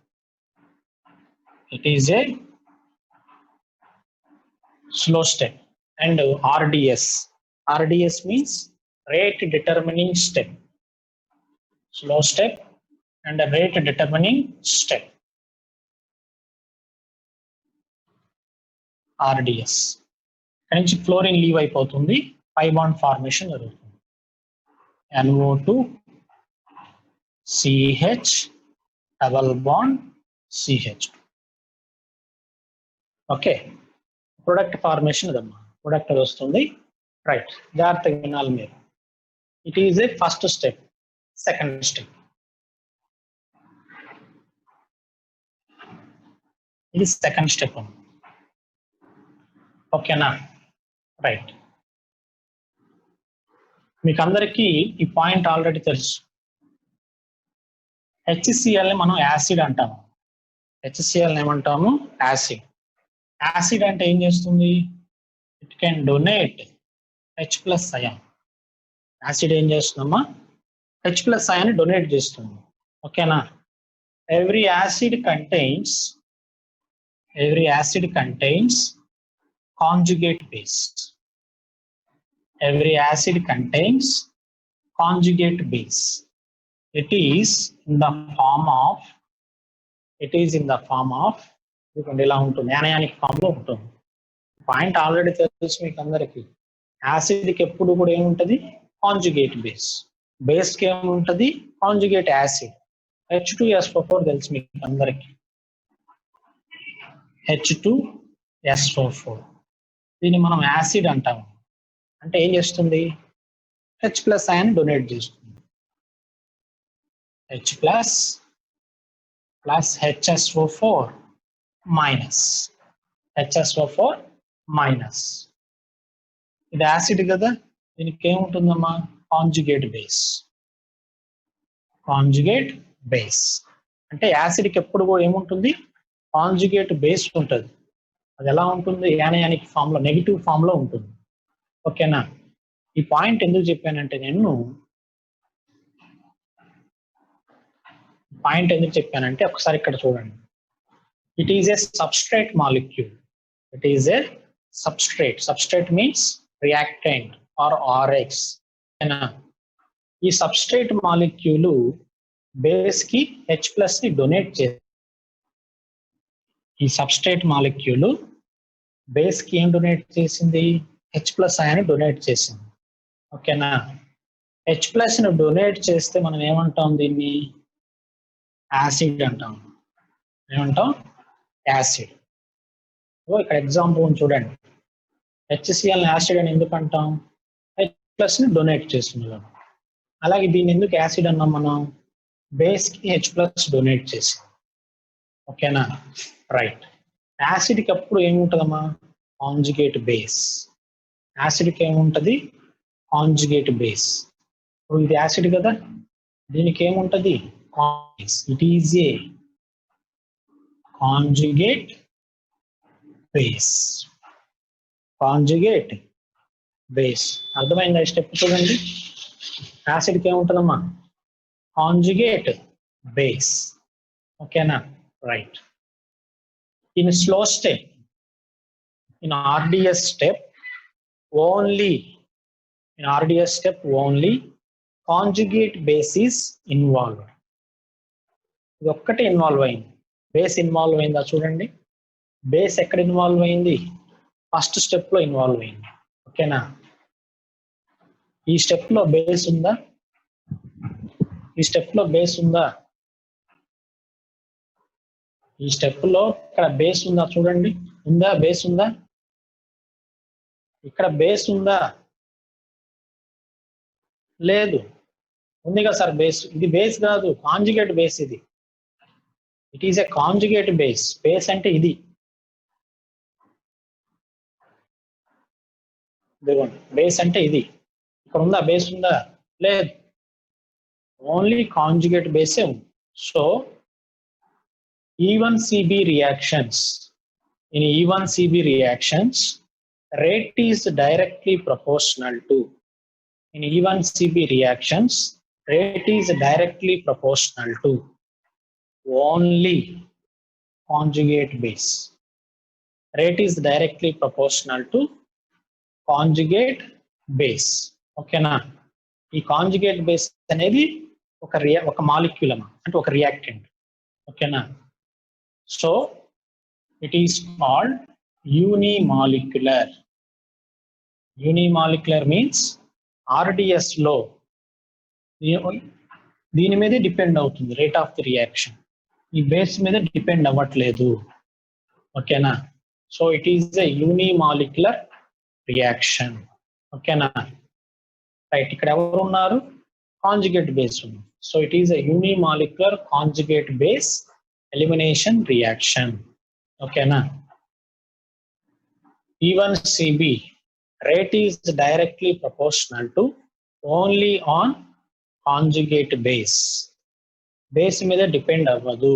And RDS means rate determining step. Slow step and a rate determining step. RDS నుంచి fluorine leave అయిపోతుంది, pi bond formation జరుగుతుంది. NO2 CH double bond CH2. Okay, product formation అదమ్మా. Product అది వస్తుంది. Right, జాగ్రత్తగా వినాలి మీరు. It is a first step. Second step ఇది సెకండ్ స్టెప్. ఓకేనా, రైట్. మీకు అందరికీ ఈ పాయింట్ ఆల్రెడీ తెలుసు. HCl ని మనం యాసిడ్ అంటాము. HCl ఏమంటాము? యాసిడ్. యాసిడ్ అంటే ఏం చేస్తుంది? It can donate H+ ion. Acid ఏం చేస్తుందమ్మా? H+ అయాన్ డొనేట్ చేస్తుంది. ఓకేనా. every acid contains conjugate base. Every acid contains conjugate base. It is in the form of ఇలా ఉంటుంది, యానయానిక్ ఫామ్ లో ఉంటుంది. పాయింట్ ఆల్రెడీ తెలుసు మీకు అందరికి. యాసిడ్ కి ఎప్పుడు కూడా ఏముంటది? Conjugate base. బేస్ కి ఏముంటది? Conjugate acid. H2SO4 తెలుసు మీకు అందరికి. H2SO4 దీన్ని మనం యాసిడ్ అంటాము. అంటే ఏం చేస్తుంది? H+ అయాన్ డొనేట్ చేస్తుంది. H+ plus HSO4 minus. HSO4 minus. ఇది యాసిడ్ కదా, దీనికి ఏముంటుందమ్మా? Conjugate base. కాంజుగేట్ బేస్ అంటే యాసిడ్కి ఎప్పుడు కూడా ఏముంటుంది? కాంజుగేట్ బేస్ ఉంటుంది. అది ఎలా ఉంటుంది? యానయానిక్ ఫామ్ లో, నెగిటివ్ ఫామ్ లో ఉంటుంది. ఓకేనా. ఈ పాయింట్ ఎందుకు చెప్పానంటే ఒకసారి ఇక్కడ చూడండి. It is a substrate molecule. It is a substrate means reactant or RX. ఈ సబ్స్ట్రేట్ మాలిక్యూల్ బేస్ కి H+ ని డొనేట్ చేస్తుంది. ఈ సబ్స్ట్రేట్ మాలిక్యూల్ బేస్ కి ఏం డొనేట్ చేసింది? H+ అయాన్ని డొనేట్ చేసింది. ఓకేనా. H+ ని డొనేట్ చేస్తే మనం ఏమంటాం? దీన్ని యాసిడ్ అంటాం. ఏమంటాం? యాసిడ్. ఇక్కడ ఎగ్జాంపుల్ చూడండి. HCl యాసిడ్ అని ఎందుకు అంటాం? H+ ని డొనేట్ చేస్తుంది. అలాగే దీన్ని ఎందుకు యాసిడ్ అన్నాం మనం? బేస్ కి H+ డొనేట్ చేసింది. ఓకేనా, రైట్. యాసిడ్ కి అప్పుడు ఏముంటదమ్మా? Conjugate base. యాసిడ్ కి ఏముంటది? Conjugate base. ఇప్పుడు ఇది యాసిడ్ కదా, దీనికి ఏముంటది? It is a conjugate base. Conjugate base. అర్థమైందా? స్టెప్ చూడండి. యాసిడ్ కి ఏముంటదమ్మా? Conjugate base. ఓకేనా, right. In slow step, in RDS step only conjugate base is involved. ఇది ఒక్కటే ఇన్వాల్వ్ అయింది. బేస్ ఇన్వాల్వ్ అయిందా? చూడండి. బేస్ ఎక్కడ ఇన్వాల్వ్ అయింది? ఫస్ట్ స్టెప్ లో ఇన్వాల్వ్ అయింది. ఓకేనా. ఈ స్టెప్ లో బేస్ ఉందా? ఈ స్టెప్ లో బేస్ ఉందా? ఈ స్టెప్ లో ఇక్కడ బేస్ ఉందా? చూడండి. ఉందా? బేస్ ఉందా? ఇక్కడ బేస్ ఉందా? లేదు. ఉంది కదా సార్ బేస్. ఇది బేస్ కాదు, కాంజుగేట్ బేస్. ఇది it is A conjugate base. Base అంటే ఇది. బేస్ అంటే ఇది. ఇక్కడ ఉందా? బేస్ ఉందా? లేదు. ఓన్లీ కాంజుగేట్ బేసే ఉంది. So E1CB reactions. In E1CB reactions, rate is directly proportional to. In E1CB reactions, rate is directly proportional to only conjugate base. Rate is directly proportional to conjugate base. ఓకేనా. ఈ conjugate base అనేది ఒక molecule అంటే ఒక reactant. ఓకేనా. So it is called unimolecular. Unimolecular means RDS లో దీని మీద డిపెండ్ అవుతుంది రేట్ ఆఫ్ ది రియాక్షన్. ఈ బేస్ మీద డిపెండ్ అవ్వట్లేదు. ఓకేనా. So it is a unimolecular reaction. ఓకేనా, రైట్. ఇక్కడ ఎవరు ఉన్నారు? కాంజుగేట్ బేస్ ఉంది. So it is a unimolecular conjugate base elimination reaction. ఓకేనా. E1CB rate is directly proportional to only on conjugate base. Base మీద డిపెండ్ అవ్వదు,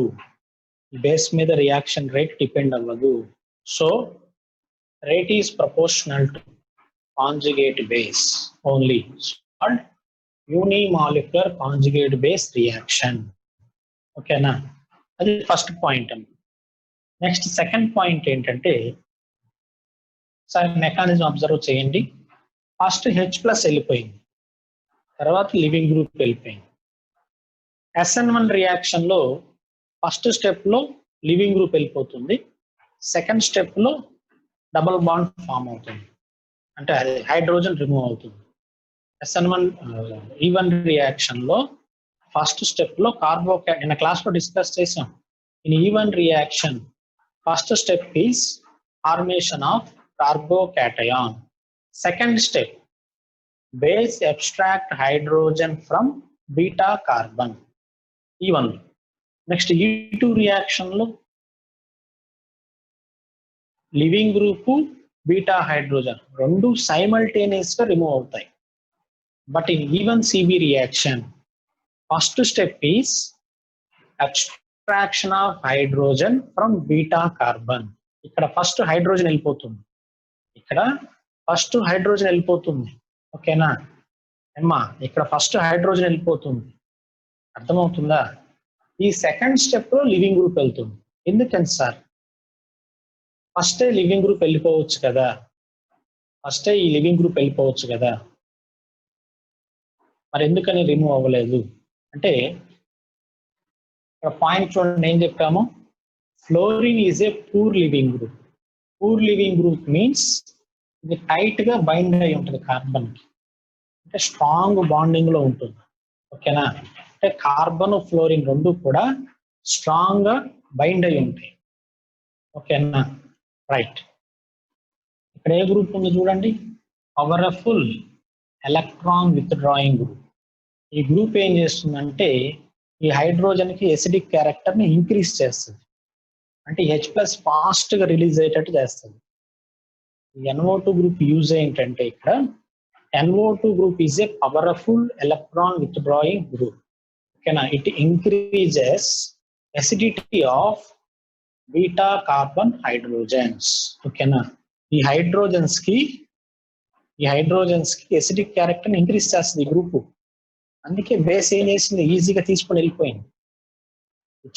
బేస్ మీద reaction rate depend అవ్వదు. So rate is proportional to conjugate base only, called unimolecular conjugate base reaction. ఓకేనా, అది first point. Next second point ఏంటంటే, sir mechanism observe చేయండి. First H+ వెళ్ళిపోయింది, తర్వాత లివింగ్ గ్రూప్ వెళ్ళిపోయింది. SN1 రియాక్షన్ లో ఫస్ట్ స్టెప్ లో లివింగ్ గ్రూప్ వెళ్ళిపోతుంది, సెకండ్ స్టెప్ లో డబుల్ బాండ్ ఫామ్ అవుతుంది, అంటే అది హైడ్రోజన్ రిమూవ్ అవుతుంది. SN1 E1 రియాక్షన్ లో ఫస్ట్ స్టెప్ లో నిన్న క్లాస్ లో డిస్కస్ చేసాం. In E1 reaction first step is formation of carbocation. Second step base abstract hydrogen from beta carbon, E1. Next E2 reaction లో లివింగ్ గ్రూప్ బీటా హైడ్రోజన్ రెండు simultaneous గా remove అవుతాయి. But in E1CB reaction first step is abstraction of hydrogen from beta carbon. ఇక్కడ first hydrogen వెళ్ళిపోతుంది, ఇక్కడ first hydrogen వెళ్ళిపోతుంది. ఓకేనా అమ్మా, ఇక్కడ ఫస్ట్ హైడ్రోజన్ వెళ్ళిపోతుంది, అర్థమవుతుందా? ఈ సెకండ్ స్టెప్ లో లివింగ్ గ్రూప్ వెళ్తుంది. ఎందుకని సార్? ఫస్టే లివింగ్ గ్రూప్ వెళ్ళిపోవచ్చు కదా, ఫస్టే ఈ లివింగ్ గ్రూప్ వెళ్ళిపోవచ్చు కదా, మరి ఎందుకని రిమూవ్ అవ్వలేదు అంటే, పాయింట్ చూడండి ఏం చెప్పాము. Fluorine is a poor leaving group. Poor leaving group means ఇది టైట్ గా బైండ్ అయి ఉంటుంది కార్బన్ కి, అంటే స్ట్రాంగ్ బాండింగ్ లో ఉంటుంది. ఓకేనా, అంటే కార్బన్ ఫ్లోరిన్ రెండు కూడా స్ట్రాంగ్ గా బైండ్ అయి ఉంటాయి. ఓకేనా, రైట్. ఇక్కడ ఏ గ్రూప్ ఉంది చూడండి, powerful electron with drawing group. ఈ గ్రూప్ ఏం చేస్తుందంటే ఈ హైడ్రోజన్ కి ఎసిడిక్ క్యారెక్టర్ ని ఇంక్రీజ్ చేస్తుంది, అంటే H+ ఫాస్ట్ గా రిలీజ్ అయ్యేటట్టు చేస్తుంది. NO2 గ్రూప్ యూజ్ ఏంటంటే ఇక్కడ NO2 group is a powerful electron withdrawing group. Okay, it increases acidity of beta carbon hydrogens. Okay, ఈ హైడ్రోజన్స్ కి ఎసిడిక్ క్యారెక్టర్ ఇంక్రీజ్ చేస్తుంది ఈ గ్రూప్. అందుకే బేస్ ఏం చేసింది, ఈజీగా తీసుకొని వెళ్ళిపోయింది,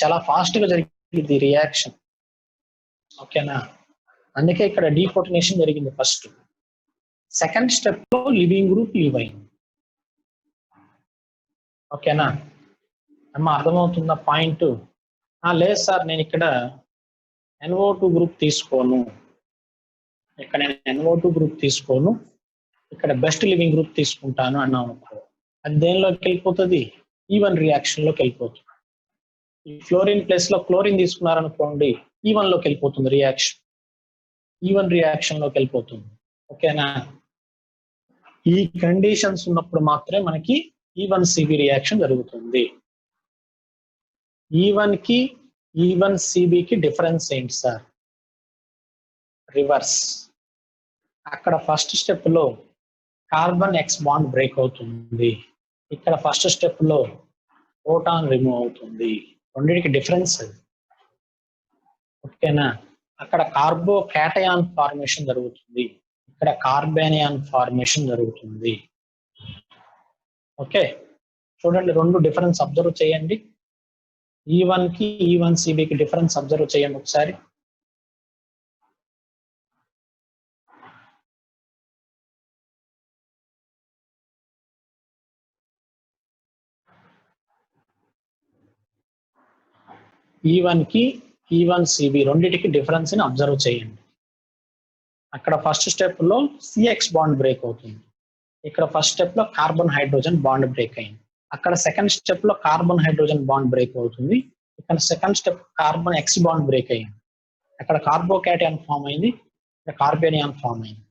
చాలా ఫాస్ట్ గా జరిగింది రియాక్షన్. ఓకేనా, అందుకే ఇక్కడ డీపోటనేషన్ జరిగింది ఫస్ట్. సెకండ్ స్టెప్ లో లివింగ్ గ్రూప్ లీవ్ అయింది. ఓకేనా అమ్మా, అర్థమవుతుందా పాయింట్? లేదు సార్ నేను ఇక్కడ NO2 గ్రూప్ తీసుకోను, ఇక్కడ నేను NO2 గ్రూప్ తీసుకోను, ఇక్కడ బెస్ట్ లివింగ్ గ్రూప్ తీసుకుంటాను అన్నాం అనుకో, అది దేనిలోకి వెళ్ళిపోతుంది, E1 రియాక్షన్ లోకి వెళ్ళిపోతుంది. ఈ ఫ్లోరిన్ ప్లేస్ లో క్లోరిన్ తీసుకున్నారనుకోండి, E1 లోకి వెళ్ళిపోతుంది రియాక్షన్, E1 రియాక్షన్ లోకి వెళ్ళిపోతుంది. ఓకేనా, ఈ కండిషన్స్ ఉన్నప్పుడు మాత్రమే మనకి E1CB రియాక్షన్ జరుగుతుంది. E1 కి E1CB కి డిఫరెన్స్ ఏంటి సార్? రివర్స్. అక్కడ ఫస్ట్ స్టెప్ లో కార్బన్ X బాండ్ బ్రేక్ అవుతుంది, ఇక్కడ ఫస్ట్ స్టెప్ లో ప్రోటాన్ రిమూవ్ అవుతుంది. రెండింటికి డిఫరెన్స్. ఓకేనా, అక్కడ కార్బో క్యాటయాన్ ఫార్మేషన్ జరుగుతుంది, ఇక్కడ కార్బేనియాన్ ఫార్మేషన్ జరుగుతుంది. ఓకే, చూడండి రెండు డిఫరెన్స్ అబ్జర్వ్ చేయండి. E1 కి E1CB కి డిఫరెన్స్ అబ్జర్వ్ చేయండి ఒకసారి. E1 కి E1CB రెండింటికి డిఫరెన్స్ ని అబ్జర్వ్ చేయండి. అక్కడ ఫస్ట్ స్టెప్ లో CX బాండ్ బ్రేక్ అవుతుంది, ఇక్కడ ఫస్ట్ స్టెప్ లో కార్బన్ హైడ్రోజన్ బాండ్ బ్రేక్ అయింది. అక్కడ సెకండ్ స్టెప్ లో కార్బన్ హైడ్రోజన్ బాండ్ బ్రేక్ అవుతుంది, ఇక్కడ second step carbon X bond break అయింది. అక్కడ కార్బోకేటయాన్ ఫామ్ అయింది, ఇక్కడ కార్బేనియాన్ ఫామ్ అయింది.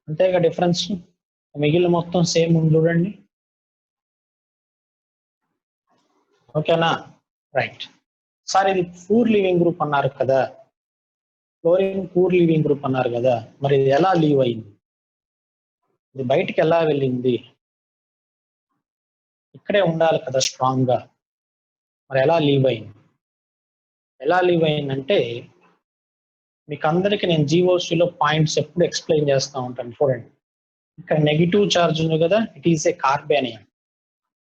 అంతేగా డిఫరెన్స్. మిగిలిన మొత్తం సేమ్ ఉంది చూడండి. ఓకేనా, రైట్. సార్ ఇది పూర్ లివింగ్ గ్రూప్ అన్నారు కదా, ఫ్లోరిన్ పూర్ లీవింగ్ గ్రూప్ అన్నారు కదా, మరి ఇది ఎలా లీవ్ అయింది? ఇది బయటికి ఎలా వెళ్ళింది? ఇక్కడే ఉండాలి కదా స్ట్రాంగ్ గా, మరి ఎలా లీవ్ అయింది? ఎలా లీవ్ అయిందంటే మీకు అందరికి నేను జీఓసీలో పాయింట్స్ ఎప్పుడు ఎక్స్ప్లెయిన్ చేస్తూ ఉంటాను. చూడండి, ఇక్కడ నెగిటివ్ చార్జ్ ఉంది కదా, it is a carbenium.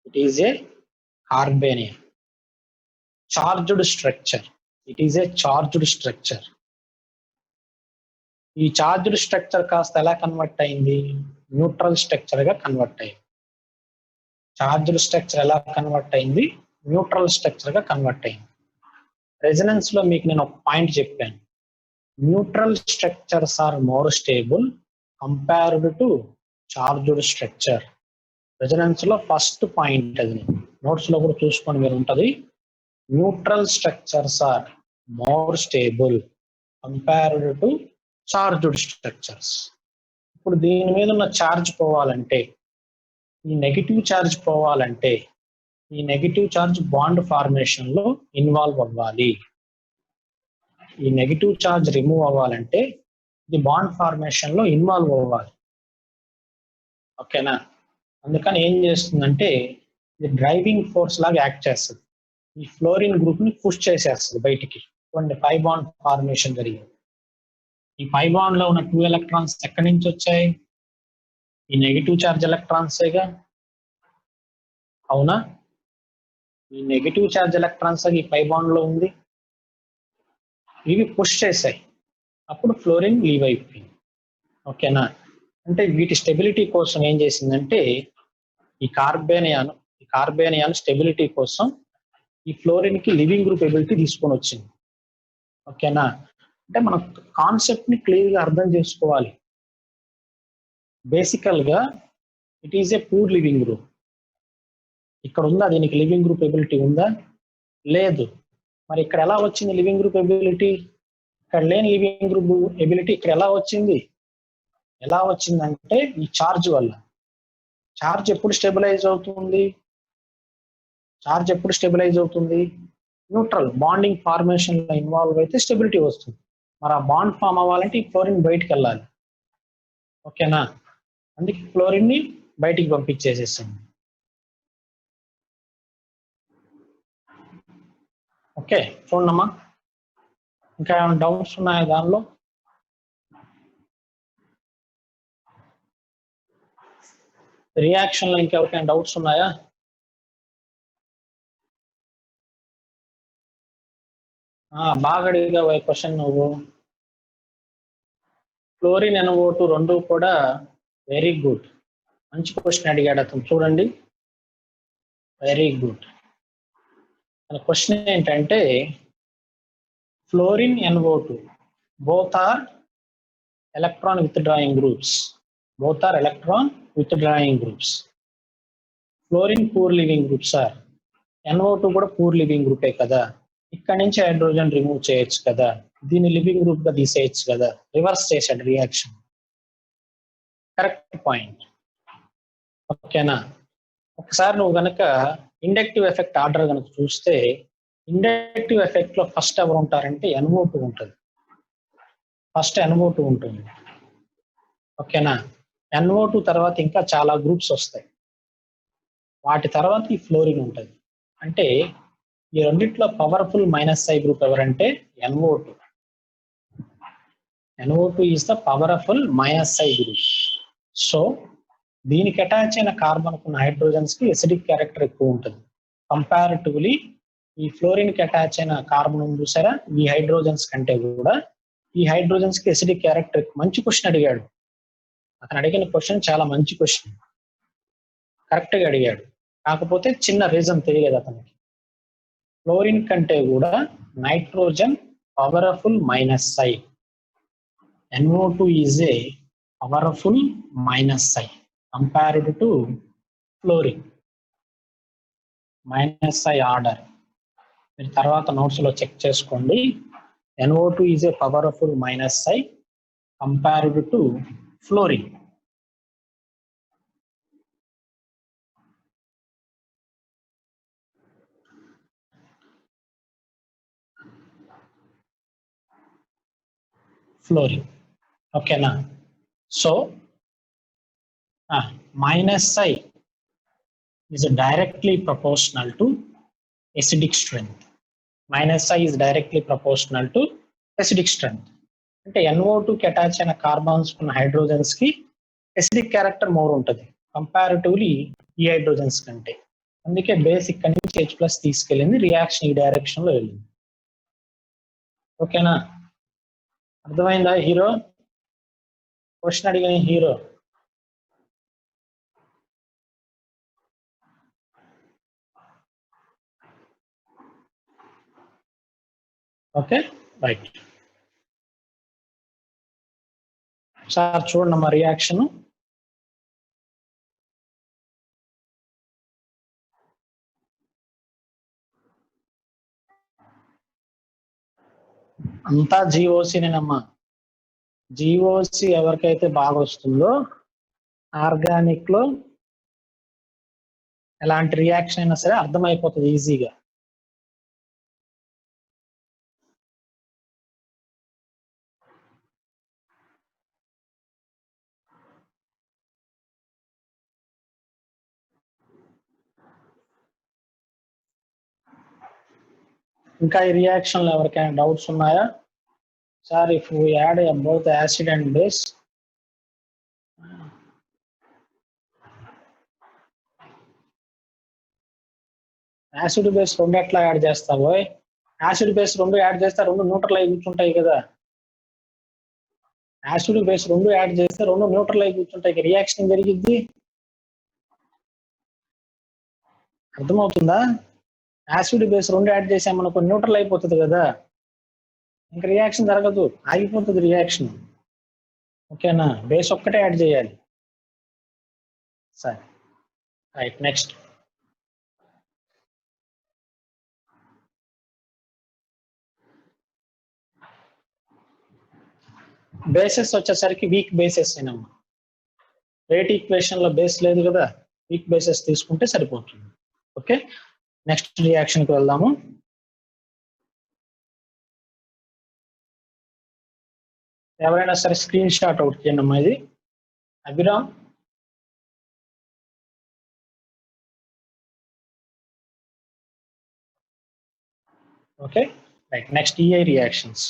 It is a carbenium charged structure. It is a charged structure. ఈ చార్జ్డ్ స్ట్రక్చర్ కాస్త ఎలా కన్వర్ట్ అయింది? న్యూట్రల్ స్ట్రక్చర్ గా కన్వర్ట్ అయింది. చార్జ్డ్ స్ట్రక్చర్ ఎలా కన్వర్ట్ అయింది? న్యూట్రల్ స్ట్రక్చర్ గా కన్వర్ట్ అయింది. రెజనెన్స్ లో మీకు నేను ఒక పాయింట్ చెప్పాను, neutral structures are more stable compared to charged structure. Resonance లో ఫస్ట్ పాయింట్ అది, నోట్స్ లో కూడా చూసుకొని మీరు ఉంటది. Neutral structures are more stable compared to charged structures. ఇప్పుడు దీని మీద ఉన్న ఛార్జ్ పోవాలంటే, ఈ నెగిటివ్ ఛార్జ్ పోవాలంటే, ఈ నెగిటివ్ ఛార్జ్ బాండ్ ఫార్మేషన్ లో ఇన్వాల్వ్ అవ్వాలి. ఈ నెగిటివ్ ఛార్జ్ రిమూవ్ అవ్వాలంటే ఇది బాండ్ ఫార్మేషన్ లో ఇన్వాల్వ్ అవ్వాలి. ఓకేనా? అందుకని ఏం చేస్తుందంటే ఇది డ్రైవింగ్ ఫోర్స్ లాగా యాక్ట్ చేస్తుంది. ఈ ఫ్లోరిన్ గ్రూప్ ని పుష్ చేసేస్తుంది బయటికి. చూడండి, పై బాండ్ ఫార్మేషన్ జరిగింది. ఈ పై బాండ్ లో ఉన్న 2 ఎలక్ట్రాన్స్ ఎక్కడి నుంచి వచ్చాయి? ఈ నెగిటివ్ ఛార్జ్ ఎలక్ట్రాన్సేగా, అవునా? ఈ నెగిటివ్ ఛార్జ్ ఎలక్ట్రాన్స్ ఈ పై బాండ్ లో ఉంది, ఇవి పుష్ చేశాయి, అప్పుడు ఫ్లోరిన్ లీవ్ అయిపోయింది. ఓకేనా? అంటే వీటి స్టెబిలిటీ కోసం ఏం చేసిందంటే ఈ కార్బేనియాన్ స్టెబిలిటీ కోసం ఈ ఫ్లోరిన్ కి లివింగ్ గ్రూప్ ఎబిలిటీ తీసుకొని వచ్చింది. ఓకేనా? అంటే మనం కాన్సెప్ట్ ని క్లియర్ గా అర్థం చేసుకోవాలి. బేసికల్ గా it is a poor leaving group. ఇక్కడ ఉందా దీనికి లివింగ్ గ్రూప్ ఎబిలిటీ ఉందా? లేదు. మరి ఇక్కడ ఎలా వచ్చింది లివింగ్ గ్రూప్ ఎబిలిటీ? ఇక్కడ లేని లివింగ్ గ్రూప్ ఎబిలిటీ ఇక్కడ ఎలా వచ్చింది? ఎలా వచ్చిందంటే ఈ ఛార్జ్ వల్ల. ఛార్జ్ ఎప్పుడు స్టెబిలైజ్ అవుతుంది? ఛార్జ్ ఎప్పుడు స్టెబిలైజ్ అవుతుంది? న్యూట్రల్ బాండింగ్ ఫార్మేషన్ లో ఇన్వాల్వ్ అయితే స్టెబిలిటీ వస్తుంది. మరి ఆ బాండ్ ఫామ్ అవ్వాలంటే ఈ ఫ్లోరిన్ బయటికి వెళ్ళాలి. ఓకేనా? అందుకే ఫ్లోరిన్ ని బయటికి పంపించేసేస్తుంది. ఓకే, చూడమ్మా, ఇంకా ఏమైనా డౌట్స్ ఉన్నాయా దానిలో? రియాక్షన్ లో ఇంకెవరికైనా డౌట్స్ ఉన్నాయా? బాగా అడిగా క్వశ్చన్ నువ్వు. ఫ్లోరిన్ NO2 రెండు కూడా వెరీ గుడ్, మంచి క్వశ్చన్ అడిగాడు అతను. చూడండి, వెరీ గుడ్. క్వశ్చన్ ఏంటంటే fluorine NO2 both are electron withdrawing groups. Both are electron withdrawing groups. Fluorine poor leaving group sir, NO2 కూడా పూర్ లివింగ్ గ్రూపే కదా, ఇక్కడ నుంచి హైడ్రోజన్ రిమూవ్ చేయొచ్చు కదా, దీన్ని లివింగ్ గ్రూప్ గా తీసేయచ్చు కదా. రివర్స్ చేశాడు రియాక్షన్. Correct point. ఓకేనా? ఒకసారి నువ్వు గనక ఇండక్టివ్ ఎఫెక్ట్ ఆర్డర్ కనుక చూస్తే, ఇండక్టివ్ ఎఫెక్ట్ లో ఫస్ట్ ఎవరు ఉంటారంటే NO2 ఉంటుంది. ఫస్ట్ NO2 ఉంటుంది. ఓకేనా? NO2 తర్వాత ఇంకా చాలా గ్రూప్స్ వస్తాయి, వాటి తర్వాత ఈ ఫ్లోరిన్ ఉంటుంది. అంటే ఈ రెండిట్లో పవర్ఫుల్ -I గ్రూప్ ఎవరంటే NO2. NO2 is the powerful -I group. So దీనికి అటాచ్ అయిన కార్బన్ ఉన్న హైడ్రోజన్స్ కి ఎసిడిక్ క్యారెక్టర్ ఎక్కువ ఉంటుంది. కంపారిటివ్లీ ఈ ఫ్లోరిన్ కి అటాచ్ అయిన కార్బన్ చూసారా, ఈ హైడ్రోజన్స్ కంటే కూడా ఈ హైడ్రోజన్స్ కి ఎసిడిక్ క్యారెక్టర్. మంచి క్వశ్చన్ అడిగాడు అతను. అడిగిన క్వశ్చన్ చాలా మంచి క్వశ్చన్, కరెక్ట్ గా అడిగాడు. కాకపోతే చిన్న రీజన్ తెలియదు అతనికి. ఫ్లోరిన్ కంటే కూడా nitrogen powerful -I. NO2 is a powerful -I compared to fluorine. -I order మీరు తర్వాత నోట్స్ లో చెక్ చేసుకోండి. NO2 is a powerful -I compared to fluorine. Fluorine. ఓకేనా? So minus I is directly proportional to acidic strength. Minus I is directly proportional to acidic strength. అంటే NO2 కి attach అయిన carbons ఉన్న hydrogens కి acidic character more ఉంటుంది comparatively ఈ hydrogens కంటే. అందుకే బేస్ ఇక్కడ నుంచి H+ తీసుకెళ్ళింది, రియాక్షన్ ఈ డైరెక్షన్ లో వెళ్ళింది. ఓకేనా? అర్థమైందా హీరో? క్వశ్చన్ అడిగిన హీరో. Okay right. సార్ చూడండి మా రియాక్షన్. అంతా జీఓసీనేనమ్మా. జీఓసి ఎవరికైతే బాగా వస్తుందో ఆర్గానిక్ లో ఎలాంటి రియాక్షన్ అయినా సరే అర్థమైపోతుంది ఈజీగా. ఇంకా ఈ రియాక్షన్ లో ఎవరికైనా డౌట్స్ ఉన్నాయా? Sir if we add both acid and base, acid base రెండు ఎట్లా యాడ్ చేస్తావో? యాసిడ్ బేస్ రెండు యాడ్ చేస్తే రెండు న్యూట్రల్ అయి కూర్చుంటాయి కదా. యాసిడ్ బేస్ రెండు యాడ్ చేస్తే రెండు న్యూట్రల్ అయి కూర్చుంటాయి, రియాక్షన్ జరిగిద్ది. అర్థమవుతుందా? యాసిడ్ బేస్ రెండు యాడ్ చేసామనుకో న్యూట్రల్ అయిపోతుంది కదా, ఇంకా రియాక్షన్ జరగదు, ఆగిపోతుంది రియాక్షన్. ఓకేనా? బేస్ ఒక్కటే యాడ్ చేయాలి. సరే రైట్. నెక్స్ట్ బేసెస్ వచ్చేసరికి వీక్ బేసెస్ ఏనమ్మా. రేట్ ఈక్వేషన్ లో బేస్ లేదు కదా, వీక్ బేసెస్ తీసుకుంటే సరిపోతుంది. ఓకే, నెక్స్ట్ రియాక్షన్ కి వెళ్దాము. ఎవరైనా సరే స్క్రీన్ షాట్ అవుట్ చేయండి అమ్మా. ఇది Abhiram. Okay right. Next EI reactions.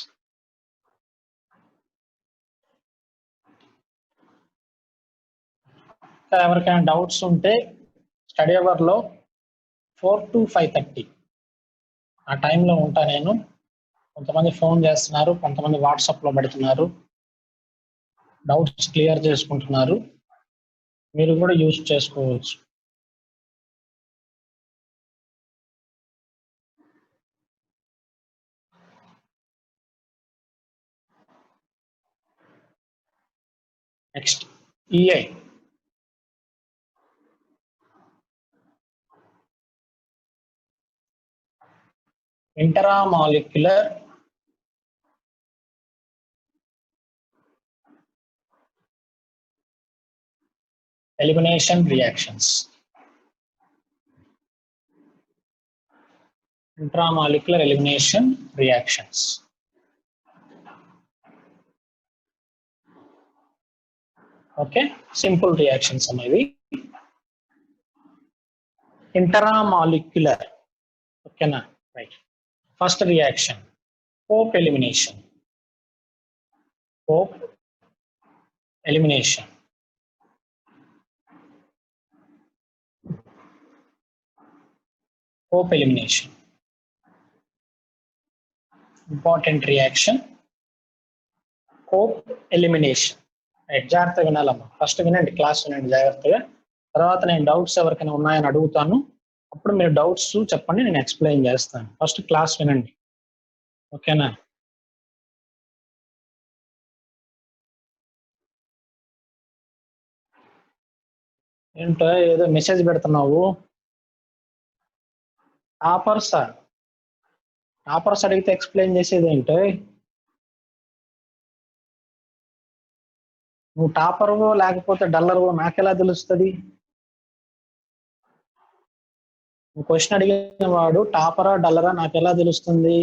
ఎవరికైనా డౌట్స్ ఉంటే స్టడీ అవర్ లో 4 to 5:30 ఆ టైంలో ఉంటా నేను. కొంతమంది ఫోన్ చేస్తున్నారు, కొంతమంది వాట్సాప్ లో పెడుతున్నారు, డౌట్స్ క్లియర్ చేసుకుంటున్నారు, మీరు కూడా యూజ్ చేసుకోవచ్చు. Next EI. Intramolecular elimination reactions. Intramolecular elimination reactions. ఓకే, సింపుల్ రియాక్షన్స్ అనేవి. ఇంటరామాలిక్యులర్. ఓకేనా right. First reaction pope elimination. Pope elimination. Pope elimination important reaction. Pope elimination. జాగ్రత్తగా వినాలమ్మా. ఫస్ట్ వినండి, క్లాస్ వినండి జాగ్రత్తగా. తర్వాత నేను డౌట్స్ ఎవరికైనా ఉన్నాయని అడుగుతాను, అప్పుడు మీరు డౌట్స్ చెప్పండి, నేను ఎక్స్ప్లెయిన్ చేస్తాను. ఫస్ట్ క్లాస్ వినండి. ఓకేనా? ఏంటో ఏదో మెసేజ్ పెడుతున్నావు. టాపర్స్ అడిగితే ఎక్స్ప్లెయిన్ చేసేది ఏంటో? నువ్వు టాపర్వో లేకపోతే డల్లర్వో నాకెలా తెలుస్తుంది? నువ్వు క్వశ్చన్ అడిగిన వాడు టాపరా డల్లరా నాకెలా తెలుస్తుంది?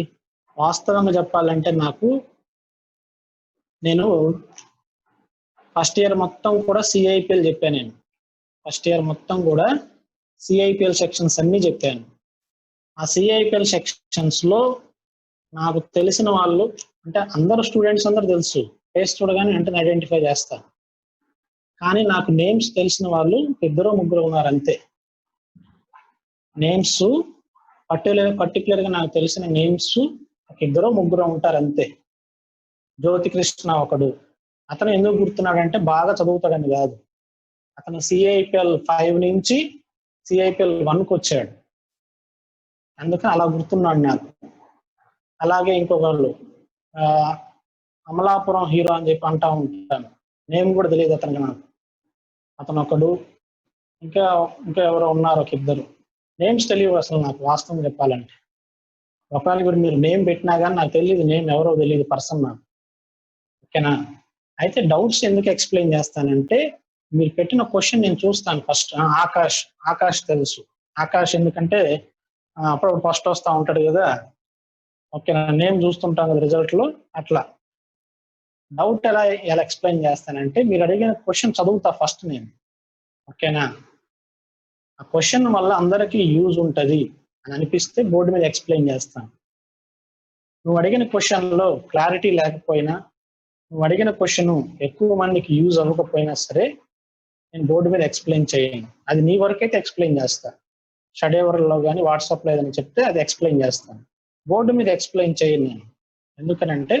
వాస్తవంగా చెప్పాలంటే నాకు నేను ఫస్ట్ ఇయర్ మొత్తం కూడా సిఐపిఎల్ చెప్పాను. నేను ఫస్ట్ ఇయర్ మొత్తం కూడా సిఐపిఎల్ సెక్షన్స్ అన్ని చెప్పాను. ఆ సిఐపిఎల్ సెక్షన్స్ లో నాకు తెలిసిన వాళ్ళు అంటే అందరు స్టూడెంట్స్ అందరు తెలుసు, ఫేస్ చూడగానే వెంటనే ఐడెంటిఫై చేస్తారు. కానీ నాకు నేమ్స్ తెలిసిన వాళ్ళు 2-3 ఉన్నారు అంతే. నేమ్స్ పర్టికులర్ గా నాకు తెలిసిన నేమ్స్ 2-3 ఉంటారు అంతే. జ్యోతి కృష్ణ ఒకడు. అతను ఎందుకు గుర్తున్నాడంటే బాగా చదువుతాడని కాదు, అతను సిఐపిఎల్ 5 నుంచి సిఐపిఎల్ 1కి వచ్చాడు, అందుకని అలా గుర్తున్నాడు నాకు. అలాగే ఇంకొకళ్ళు అమలాపురం హీరో అని చెప్పి అంటా ఉంటాను, నేమ్ కూడా తెలియదు అతనికి నాకు. అతను ఒకడు, ఇంకా ఇంకా ఎవరో ఉన్నారు 1-2 నేమ్స్ తెలియవు అసలు నాకు వాస్తవం చెప్పాలంటే. ఒకవేళ కూడా మీరు నేమ్ పెట్టినా కానీ నాకు తెలియదు, నేమ్ ఎవరో తెలియదు పర్సన్ నాకు. ఓకేనా? అయితే డౌట్స్ ఎందుకు ఎక్స్ప్లెయిన్ చేస్తానంటే మీరు పెట్టిన క్వశ్చన్ నేను చూస్తాను ఫస్ట్. ఆకాష్ తెలుసు. ఆకాష్ ఎందుకంటే అప్పుడు ఫస్ట్ వస్తూ ఉంటాడు కదా. ఓకేనా? నేమ్ చూస్తుంటాం కదా రిజల్ట్ లో. అట్లా డౌట్ ఎలా ఎక్స్ప్లెయిన్ చేస్తానంటే మీరు అడిగిన క్వశ్చన్ చదువుతా ఫస్ట్ నేను. ఓకేనా? ఆ క్వశ్చన్ వల్ల అందరికీ యూజ్ ఉంటుంది అని అనిపిస్తే బోర్డు మీద ఎక్స్ప్లెయిన్ చేస్తాను. నువ్వు అడిగిన క్వశ్చన్ లో క్లారిటీ లేకపోయినా, నువ్వు అడిగిన క్వశ్చన్ ఎక్కువ మందికి యూజ్ అవ్వకపోయినా సరే నేను బోర్డు మీద ఎక్స్ప్లెయిన్ చేయను. అది నీ వరకైతే ఎక్స్ప్లెయిన్ చేస్తా. షడేవర్లో కానీ వాట్సాప్లో ఏదని చెప్తే అది ఎక్స్ప్లెయిన్ చేస్తాను. బోర్డు మీద ఎక్స్ప్లెయిన్ చేయను నేను. ఎందుకనంటే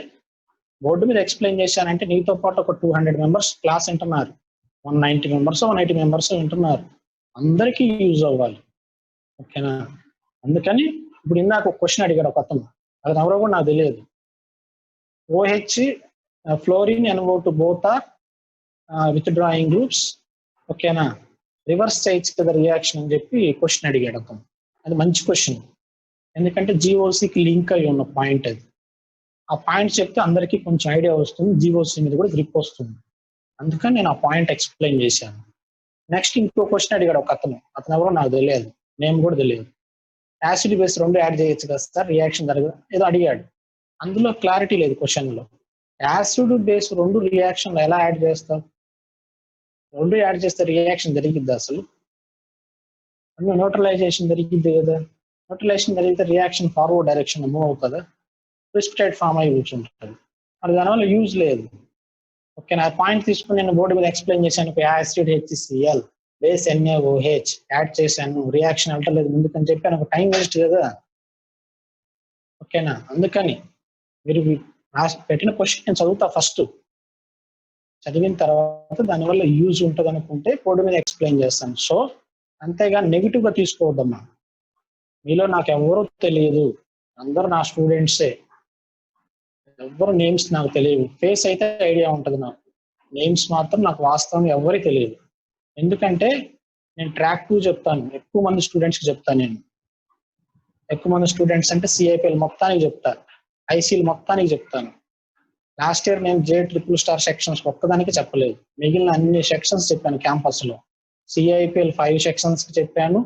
బోర్డు మీద ఎక్స్ప్లెయిన్ చేశానంటే నీతో పాటు ఒక 200 మెంబర్స్ క్లాస్ వింటున్నారు, 190 మెంబర్స్ 180 మెంబర్స్ వింటున్నారు, అందరికీ యూజ్ అవ్వాలి. ఓకేనా? అందుకని ఇప్పుడు ఇందాక ఒక క్వశ్చన్ అడిగాడు ఒక అతను, అది ఎవరో కూడా నాకు తెలియదు. OH fluorine NO2 both are withdrawing groups. ఓకేనా? రివర్స్ చేయొచ్చు కదా రియాక్షన్ అని చెప్పి క్వశ్చన్ అడిగాడు అతను. అది మంచి క్వశ్చన్, ఎందుకంటే GOCకి లింక్ అయి ఉన్న పాయింట్ అది. ఆ పాయింట్ చెప్తే అందరికీ కొంచెం ఐడియా వస్తుంది, GOC మీద కూడా గ్రిప్ వస్తుంది. అందుకని నేను ఆ పాయింట్ ఎక్స్ప్లెయిన్ చేశాను. నెక్స్ట్ ఇంకో క్వశ్చన్ అడిగాడు ఒక అతను ఎవరో నాకు తెలియదు, నేమ్ కూడా తెలియదు. యాసిడ్ బేస్ 2 యాడ్ చేయొచ్చు కదా సార్ రియాక్షన్ జరగదు ఏదో అడిగాడు. అందులో క్లారిటీ లేదు క్వశ్చన్ లో. యాసిడ్ బేస్ 2 రియాక్షన్ ఎలా యాడ్ చేస్తావు? 2 యాడ్ చేస్తే రియాక్షన్ జరిగిద్దా అసలు? న్యూట్రలైజేషన్ జరిగిద్ది కదా. న్యూట్రలైజేషన్ జరిగితే రియాక్షన్ ఫార్వర్డ్ డైరెక్షన్ మూవ్ అవుతుందా? ప్రిసిపిటేట్ ఫామ్ అయి కూర్చుంటుంది. అది దానివల్ల యూజ్ లేదు. ఓకే, నా పాయింట్ తీసుకుని నేను బోర్డు మీద ఎక్స్ప్లెయిన్ చేశాను. Acid HCl base NaOH add చేశాను, రియాక్షన్ వెళ్ళలేదు ముందుకని చెప్పాను, ఒక టైం వేస్ట్ కదా. ఓకేనా? అందుకని మీరు పెట్టిన క్వశ్చన్ నేను చదువుతా ఫస్ట్, చదివిన తర్వాత దానివల్ల యూజ్ ఉంటుంది అనుకుంటే బోర్డు మీద ఎక్స్ప్లెయిన్ చేస్తాను. సో అంతేగా నెగిటివ్ గా తీసుకోవద్దమ్మా. మీలో నాకు ఎవరూ తెలియదు, అందరూ నా స్టూడెంట్సే, ఎవరు నేమ్స్ నాకు తెలియదు. ఫేస్ అయితే ఐడియా ఉంటుంది నాకు, నేమ్స్ మాత్రం నాకు వాస్తవం ఎవరి తెలియదు. ఎందుకంటే నేను ట్రాక్ 2 చెప్తాను, ఎక్కువ మంది స్టూడెంట్స్కి చెప్తాను. నేను ఎక్కువ మంది స్టూడెంట్స్ అంటే సిఐపిఎల్ మొత్తానికి చెప్తాను, ఐసీఎల్ మొత్తానికి చెప్తాను. లాస్ట్ ఇయర్ నేను JSSS సెక్షన్స్ ఒక్కదానికి చెప్పలేదు, మిగిలిన అన్ని సెక్షన్స్ చెప్పాను క్యాంపస్ లో. సిఐపిఎల్ 5 సెక్షన్స్ కి చెప్పాను,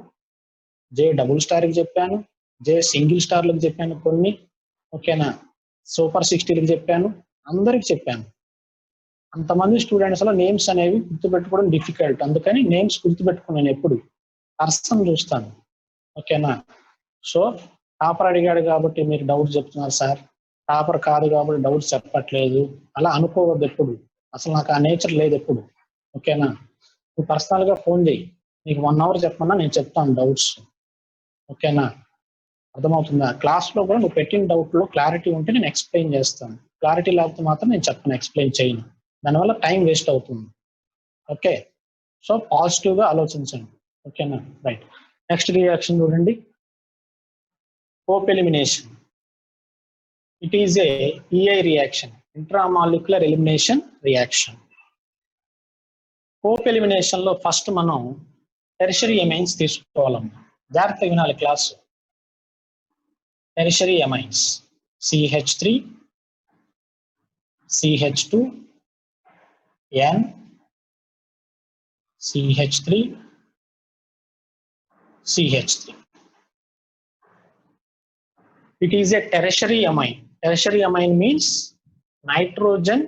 JSSS కి చెప్పాను, సింగిల్ స్టార్లకు చెప్పాను కొన్ని. ఓకేనా? సూపర్ 60కి చెప్పాను, అందరికి చెప్పాను. అంతమంది స్టూడెంట్స్ లో నేమ్స్ అనేవి గుర్తుపెట్టుకోవడం డిఫికల్ట్. అందుకని నేమ్స్ గుర్తుపెట్టుకున్నాను, ఎప్పుడు పర్సన్ చూస్తాను. ఓకేనా? సో టాపర్ అడిగాడు కాబట్టి మీరు డౌట్ చెప్తున్నారు సార్, టాపర్ కాదు కాబట్టి డౌట్స్ చెప్పట్లేదు అలా అనుకోవద్దు ఎప్పుడు. అసలు నాకు ఆ నేచర్ లేదు ఎప్పుడు. ఓకేనా? నువ్వు పర్సనల్ గా ఫోన్ చేయి, నీకు 1 అవర్ చెప్పమన్నా నేను చెప్తాను డౌట్స్. ఓకేనా? అర్థమవుతుందా? క్లాస్ లో కూడా నువ్వు పెట్టిన డౌట్ లో క్లారిటీ ఉంటే నేను ఎక్స్ప్లెయిన్ చేస్తాను, క్లారిటీ లేకపోతే మాత్రం నేను చెప్పను, ఎక్స్ప్లెయిన్ చేయను. దానివల్ల టైం వేస్ట్ అవుతుంది. ఓకే, సో పాజిటివ్ గా ఆలోచించండి. ఓకేనా? రైట్. నెక్స్ట్ రియాక్షన్ చూడండి, cope elimination. It is A EI reaction, intramolecular elimination reaction. Cope elimination లో ఫస్ట్ మనం టెర్షరీ ఎమైన్స్ తీసుకోవాలమ్మా, జాగ్రత్తగా వినాలి class. Tertiary amines CH3, CH2, N, CH3, CH3. It is a tertiary amine. Tertiary amine means nitrogen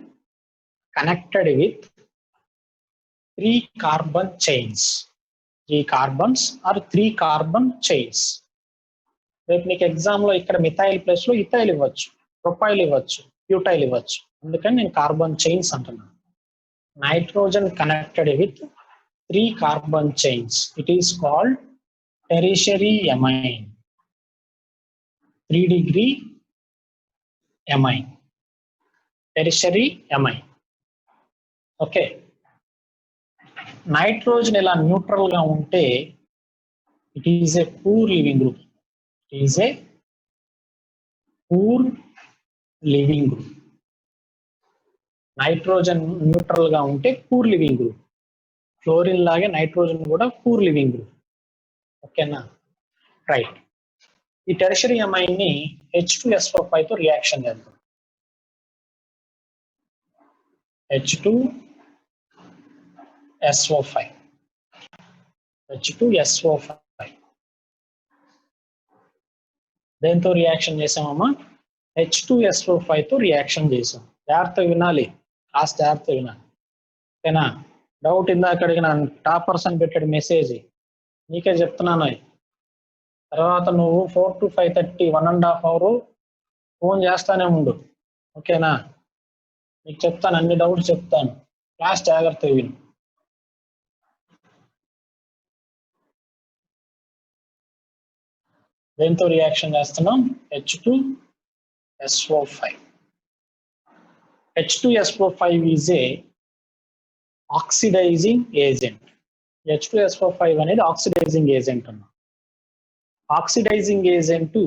connected with 3 carbon chains. 3 carbons or 3 carbon chains. రేపు నీకు exam లో ఇక్కడ methyl plus లో ethyl ఇవ్వచ్చు, propyl ఇవ్వచ్చు, butyl ఇవ్వచ్చు. అందుకని నేను కార్బన్ చైన్స్ అంటున్నాను. Nitrogen connected with 3 carbon chains. It is called tertiary amine. 3 degree amine, tertiary amine. Okay, nitrogen ఇలా న్యూట్రల్ గా ఉంటే it is a poor leaving group. It is a poor leaving group. Nitrogen neutral గా ఉంటే poor leaving group. Fluorine లాగే nitrogen కూడా poor leaving group. ఓకేనా, right. ఈ tertiary amine ని H2SO5 తో రియాక్షన్ చేద్దాం. H2SO5 దేంతో రియాక్షన్ చేసామమ్మా? H2SO5 తో రియాక్షన్ చేసాం. జాగ్రత్త వినాలి, కాస్త జాగ్రత్త వినాలి. ఓకేనా, డౌట్ ఇందాక అడిగిన టాపర్స్ అని పెట్టాడు మెసేజ్, నీకే చెప్తున్నాను. తర్వాత నువ్వు 4 to 5:30 1.5 hours ఫోన్ చేస్తానే ఉండు. ఓకేనా, నీకు చెప్తాను, అన్ని డౌట్స్ చెప్తాను. క్లాస్ జాగ్రత్తగా విను. దేంతో రియాక్షన్ చేస్తున్నాం? H2SO5. H2SO5 is a oxidising agent. H2SO5 అనేది ఆక్సిడైజింగ్ ఏజెంట్ అన్న. ఆక్సిడైజింగ్ ఏజెంట్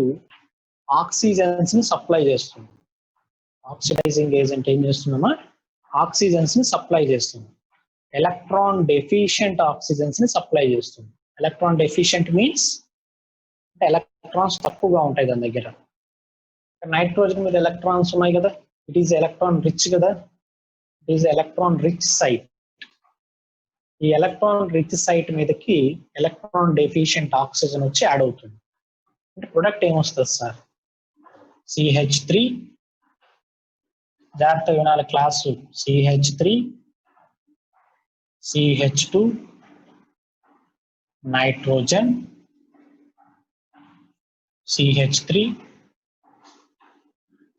ఆక్సిజన్స్ ని సప్లై చేస్తుంది. ఆక్సిడైజింగ్ ఏజెంట్ ఏం చేస్తుందమ్మా? ఆక్సిజన్స్ ని సప్లై చేస్తుంది. ఎలక్ట్రాన్ డెఫిషియెంట్ ఆక్సిజన్స్ ని సప్లై చేస్తుంది. ఎలక్ట్రాన్ డెఫిషియెంట్ మీన్స్ ఎలక్ట్రాన్స్ తక్కువగా ఉంటాయి దాని దగ్గర. నైట్రోజన్ మీద ఎలక్ట్రాన్స్ ఉన్నాయి కదా, ఇట్ ఈస్ ఎలక్ట్రాన్ రిచ్ కదా, it is electron rich site. ఈ ఎలక్ట్రాన్ రిచ్ సైట్ మీదకి ఎలక్ట్రాన్ డెఫిషియెంట్ ఆక్సిజన్ వచ్చి యాడ్ అవుతుంది. అంటే ప్రొడక్ట్ ఏమొస్తుంది సార్? CH3, జాగ్రత్తగా వినాలి class. CH3, CH2, nitrogen, CH3,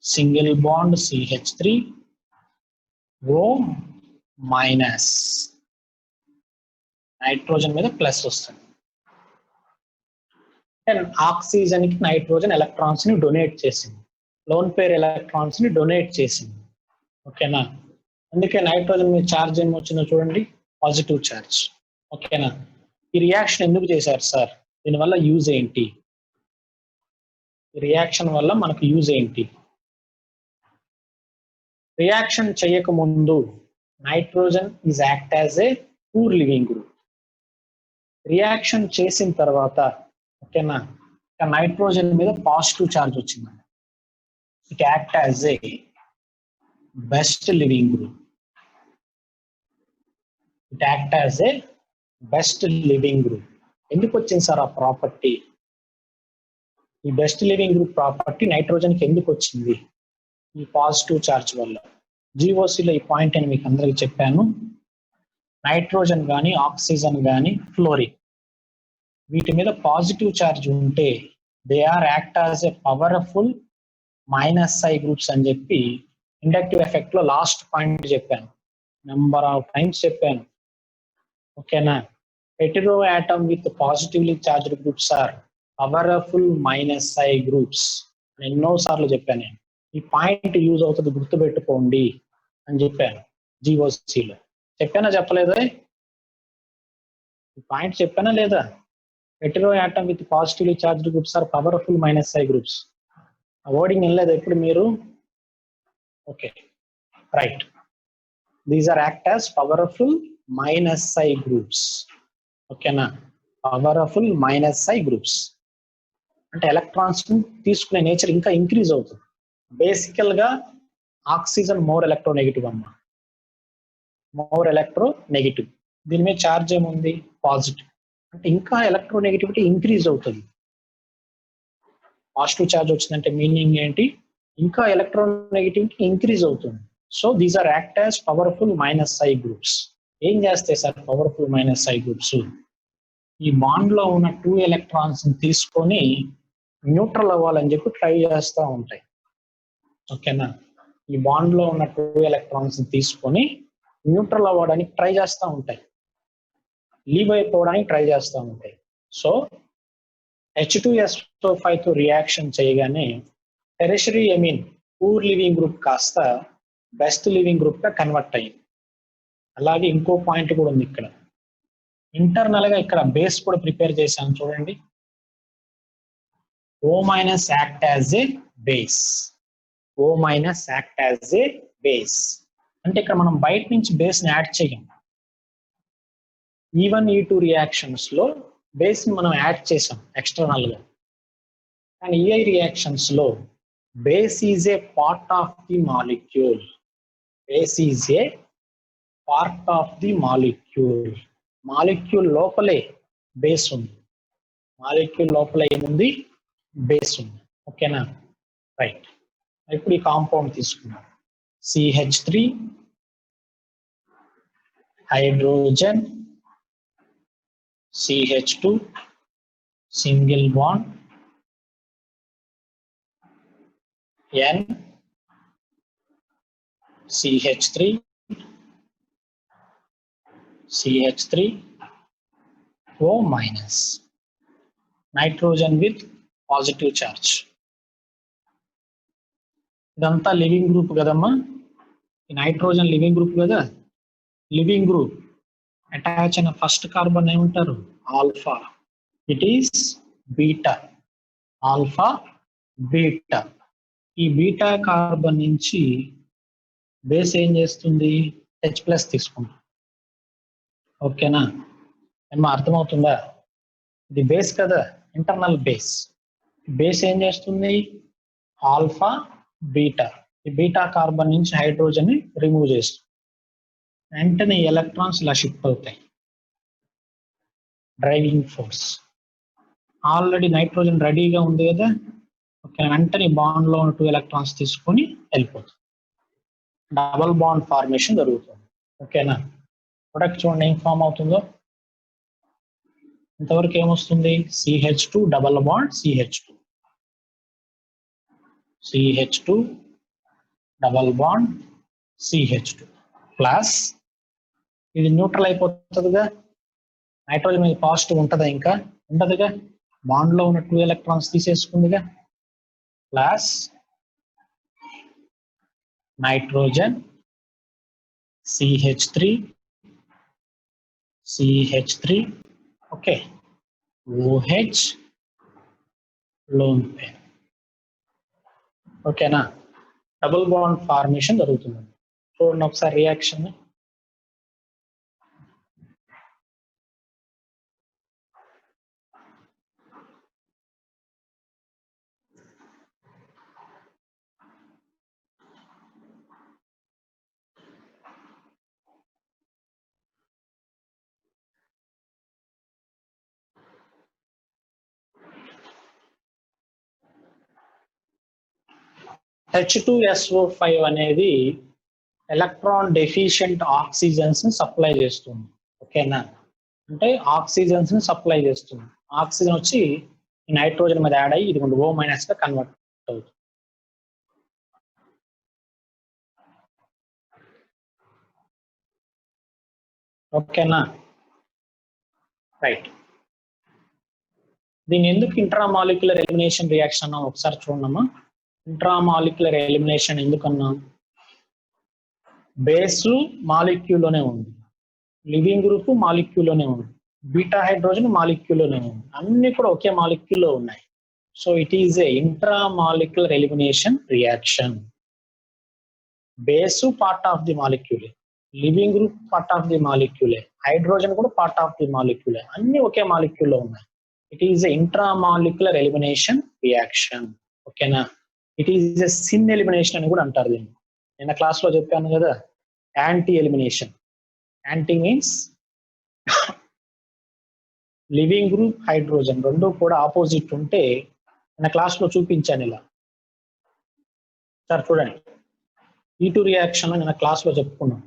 single bond CH3, O minus. Nitrogen మీద ప్లస్ వస్తుంది. ఆక్సిజన్ కి నైట్రోజన్ ఎలక్ట్రాన్స్ ని డొనేట్ చేసింది, లోన్ పేర్ ఎలక్ట్రాన్స్ ని డొనేట్ చేసింది. ఓకేనా, అందుకే నైట్రోజన్ మీద ఛార్జ్ ఏమి వచ్చిందో చూడండి, పాజిటివ్ ఛార్జ్. ఓకేనా, ఈ రియాక్షన్ ఎందుకు చేశారు సార్? దీనివల్ల యూజ్ ఏంటి? ఈ రియాక్షన్ వల్ల మనకు యూజ్ ఏంటి? రియాక్షన్ చేయక ముందు nitrogen is act as a poor leaving group. Reaction చేసిన తర్వాత ఓకేనా, నైట్రోజన్ మీద పాజిటివ్ ఛార్జ్ వచ్చిందండి. It act as a best leaving group. It act as a best leaving group. ఎందుకు వచ్చింది సార్ ఆ ప్రాపర్టీ? ఈ బెస్ట్ లివింగ్ గ్రూప్ ప్రాపర్టీ నైట్రోజన్కి ఎందుకు వచ్చింది? ఈ పాజిటివ్ ఛార్జ్ వల్ల. జీఓసిలో ఈ పాయింట్ అని మీకు అందరికి చెప్పాను. నైట్రోజన్ కానీ ఆక్సిజన్ కానీ ఫ్లోరిన్ వీటి మీద పాజిటివ్ ఛార్జ్ ఉంటే they are act as a powerful -I groups అని చెప్పి ఇండక్టివ్ ఎఫెక్ట్ లో లాస్ట్ పాయింట్ చెప్పాను, నెంబర్ ఆఫ్ టైమ్స్ చెప్పాను. ఓకేనా, heteroatom with positively charged groups are powerful -I groups ఎన్నో సార్లు చెప్పాను నేను. ఈ పాయింట్ యూజ్ అవుతుంది, గుర్తుపెట్టుకోండి అని చెప్పాను. జీఓసిలో చెప్పానా చెప్పలేదా? ఈ పాయింట్ చెప్పానా లేదా? Heteroatom with positively charged groups are powerful -I groups. Wording వినలేదు ఎప్పుడు మీరు? Okay, right. These are act as powerful -I groups. ఓకేనా, పవర్ఫుల్ -I గ్రూప్స్ అంటే ఎలక్ట్రాన్స్ తీసుకునే నేచర్ ఇంకా ఇంక్రీజ్ అవుతుంది. బేసికల్ గా ఆక్సిజన్ మోర్ ఎలక్ట్రోనెగటివ్ అమ్మా, మోర్ ఎలక్ట్రోనెగటివ్. దీని మీద ఛార్జ్ ఏముంది? పాజిటివ్. అంటే ఇంకా ఎలక్ట్రోనెగటివిటీ ఇంక్రీజ్ అవుతుంది. పాజిటివ్ ఛార్జ్ వచ్చిందంటే మీనింగ్ ఏంటి? ఇంకా ఎలక్ట్రోనెగటివిటీ ఇంక్రీజ్ అవుతుంది. So these are act as powerful minus I groups. ఏం చేస్తాయి sir powerful minus I groups? ఈ బాండ్ లో ఉన్న 2 ఎలక్ట్రాన్స్ తీసుకొని న్యూట్రల్ అవ్వాలని చెప్పి ట్రై చేస్తూ ఉంటాయి. ఓకేనా, ఈ బాండ్ లో ఉన్న 2 ఎలక్ట్రాన్స్ తీసుకొని న్యూట్రల్ అవ్వడానికి ట్రై చేస్తూ ఉంటాయి, లీవ్ అయిపోవడానికి ట్రై చేస్తూ ఉంటాయి. సో H2SO5 తో రియాక్షన్ చేయగానే tertiary amine poor leaving group కాస్త బెస్ట్ లివింగ్ గ్రూప్ గా కన్వర్ట్ అయ్యింది. అలాగే ఇంకో పాయింట్ కూడా ఉంది ఇక్కడ, ఇంటర్నల్ గా ఇక్కడ బేస్ కూడా ప్రిపేర్ చేశాను చూడండి. O- act as a base. O- act as a base అంటే ఇక్కడ మనం బయట నుంచి బేస్ ని యాడ్ చేయం. E1 E2 రియాక్షన్స్ లో బేస్ ని మనం యాడ్ చేసాం ఎక్స్టర్నల్ గా, కానీ EI రియాక్షన్స్ లో base is a part of the molecule. Base is a part of the molecule. Molecule లోపలే బేస్ ఉంది, మాలిక్యూల్ లోపల ఏముంది? బేస్ ఉంది. ఓకేనా, రైట్. ఇప్పుడు ఈ కాంపౌండ్ తీసుకున్నాం, CH3 hydrogen, CH2 single bond, N CH3 CH3 O-, nitrogen with positive charge. ఇదంతా లివింగ్ గ్రూప్ కదమ్మా, ఈ నైట్రోజన్ లివింగ్ గ్రూప్ కదా. లివింగ్ గ్రూప్ అటాచ్ అయిన ఫస్ట్ కార్బన్ ఏమంటారు? Alpha. It is beta. Alpha beta. ఈ బీటా కార్బన్ నుంచి base ఏం చేస్తుంది? H+ తీసుకుంటుంది. ఓకేనా, ఏమో అర్థమవుతుందా? ఇది బేస్ కదా, ఇంటర్నల్ బేస్. బేస్ ఏం చేస్తుంది? Alpha beta. ఈ బీటా కార్బన్ నుంచి హైడ్రోజన్ ని రిమూవ్ చేస్తుంది. వెంటనే ఎలక్ట్రాన్స్ ఇలా షిఫ్ట్ అవుతాయి, డ్రైవింగ్ ఫోర్స్. ఆల్రెడీ నైట్రోజన్ రెడీగా ఉంది కదా, ఓకే, వెంటనే బాండ్ లో ఉన్న 2 ఎలక్ట్రాన్స్ తీసుకొని వెళ్ళిపోతుంది, డబల్ బాండ్ ఫార్మేషన్ జరుగుతుంది. ఓకేనా, ప్రొడక్ట్ చూడండి ఏం ఫామ్ అవుతుందో. ఇంతవరకు ఏమొస్తుంది? CH2 double bond CH2, CH2 double bond CH2 plus ఇది న్యూట్రల్ అయిపోతుందిగా, నైట్రోజన్ మీద పాజిటివ్ ఉంటుందా? ఇంకా ఉండదుగా, బాండ్ లో ఉన్న 2 ఎలక్ట్రాన్స్ తీసేసుకుందిగా, plus nitrogen CH3 CH3 okay, OH lone pair. ఓకేనా, డబుల్ బాండ్ ఫార్మేషన్ జరుగుతుంది. చూడండి ఒకసారి రియాక్షన్. H2SO5 అనేది ఎలక్ట్రాన్ డెఫిషియెంట్ ఆక్సిజన్స్ ని సప్లై చేస్తుంది. ఓకేనా, అంటే ఆక్సిజన్స్ ని సప్లై చేస్తుంది. ఆక్సిజన్ వచ్చి నైట్రోజన్ మీద యాడ్ అయ్యి ఇది O- గా కన్వర్ట్ అవుతుంది. ఓకేనా, రైట్. దీన్ని ఎందుకు ఇంట్రామాలిక్యులర్ ఎలిమినేషన్ రియాక్షన్ అన్నాం ఒకసారి చూడమ్మా. ఇంట్రామాలిక్యులర్ ఎలిమినేషన్ ఎందుకన్నాం? బేస్ మాలిక్యూల్లోనే ఉంది, లివింగ్ గ్రూప్ మాలిక్యూల్లోనే ఉంది, బీటా హైడ్రోజన్ మాలిక్యూల్లోనే ఉంది, అన్ని కూడా ఒకే మాలిక్యూల్లో ఉన్నాయి. So it is a intramolecular elimination reaction. Base part of the మాలిక్యూలే, leaving group part of the మాలిక్యూలే, హైడ్రోజన్ కూడా పార్ట్ ఆఫ్ ది మాలిక్యూలే, అన్ని ఒకే మాలిక్యూల్లో ఉన్నాయి. It is a intramolecular elimination reaction. ఓకేనా, it is a syn elimination అని కూడా అంటారు దీన్ని. నిన్న క్లాస్ లో చెప్పాను కదా, anti elimination. Anti means leaving group hydrogen రెండు కూడా ఆపోజిట్ ఉంటే నిన్న క్లాస్ లో చూపించాను ఇలా. సార్ చూడండి, E2 రియాక్షన్ లో నేను క్లాస్ లో చెప్పుకున్నాం,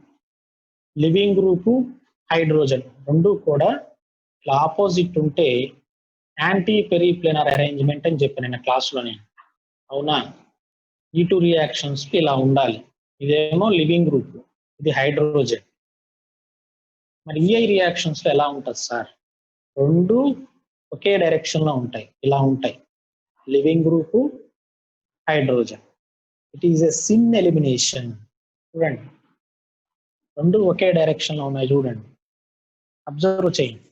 లివింగ్ గ్రూపు హైడ్రోజన్ రెండు కూడా ఇట్లా ఆపోజిట్ ఉంటే యాంటీ పెరిప్లేనర్ అరేంజ్మెంట్ అని చెప్పాను నేను క్లాస్ లో. నేను అవునా, E2 రియాక్షన్స్ కి ఇలా ఉండాలి. ఇదేమో లివింగ్ గ్రూప్, ఇది హైడ్రోజన్. మరి EI రియాక్షన్స్ లో ఎలా ఉంటుంది సార్? రెండు ఒకే డైరెక్షన్ లో ఉంటాయి, ఇలా ఉంటాయి, living group hydrogen. It is a syn elimination. చూడండి, రెండు ఒకే డైరెక్షన్ లో ఉన్నాయి, చూడండి, అబ్జర్వ్ చేయండి.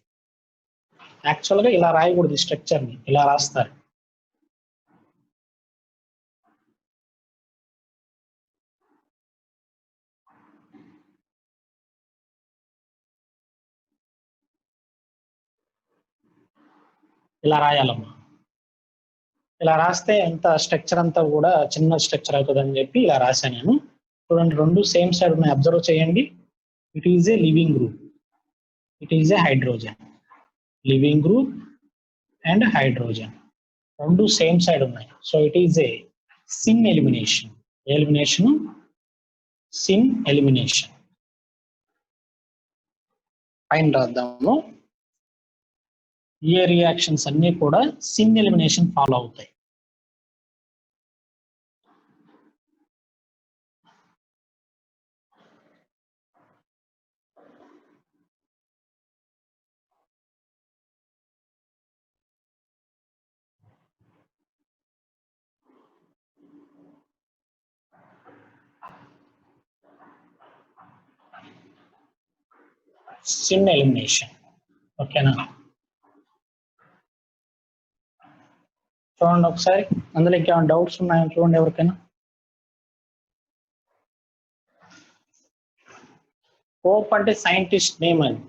యాక్చువల్గా ఇలా రాయకూడదు, స్ట్రక్చర్ ని ఇలా రాస్తారు. ఇలా రాయాలమ్మా. ఇలా రాస్తే ఎంత స్ట్రక్చర్ అంతా కూడా చిన్న స్ట్రక్చర్ అవుతుంది అని చెప్పి ఇలా రాశాను నేను. చూడండి, రెండు సేమ్ సైడ్ ఉన్నాయి, అబ్జర్వ్ చేయండి. It is A living group, it is A hydrogen. Living group and hydrogen రెండు సేమ్ సైడ్ ఉన్నాయి. So it is a sin elimination. Elimination, sin elimination. పైన రాద్దాము. ఏ రియాక్షన్స్ అన్ని కూడా సిన్ ఎలిమినేషన్ ఫాలో అవుతాయి. Sin elimination, ఓకేనా? చూడండి ఒకసారి, అందులో ఇంకేమైనా డౌట్స్ ఉన్నాయో చూడండి ఎవరికైనా. పోప్ అంటే సైంటిస్ట్ నేమ్ అది.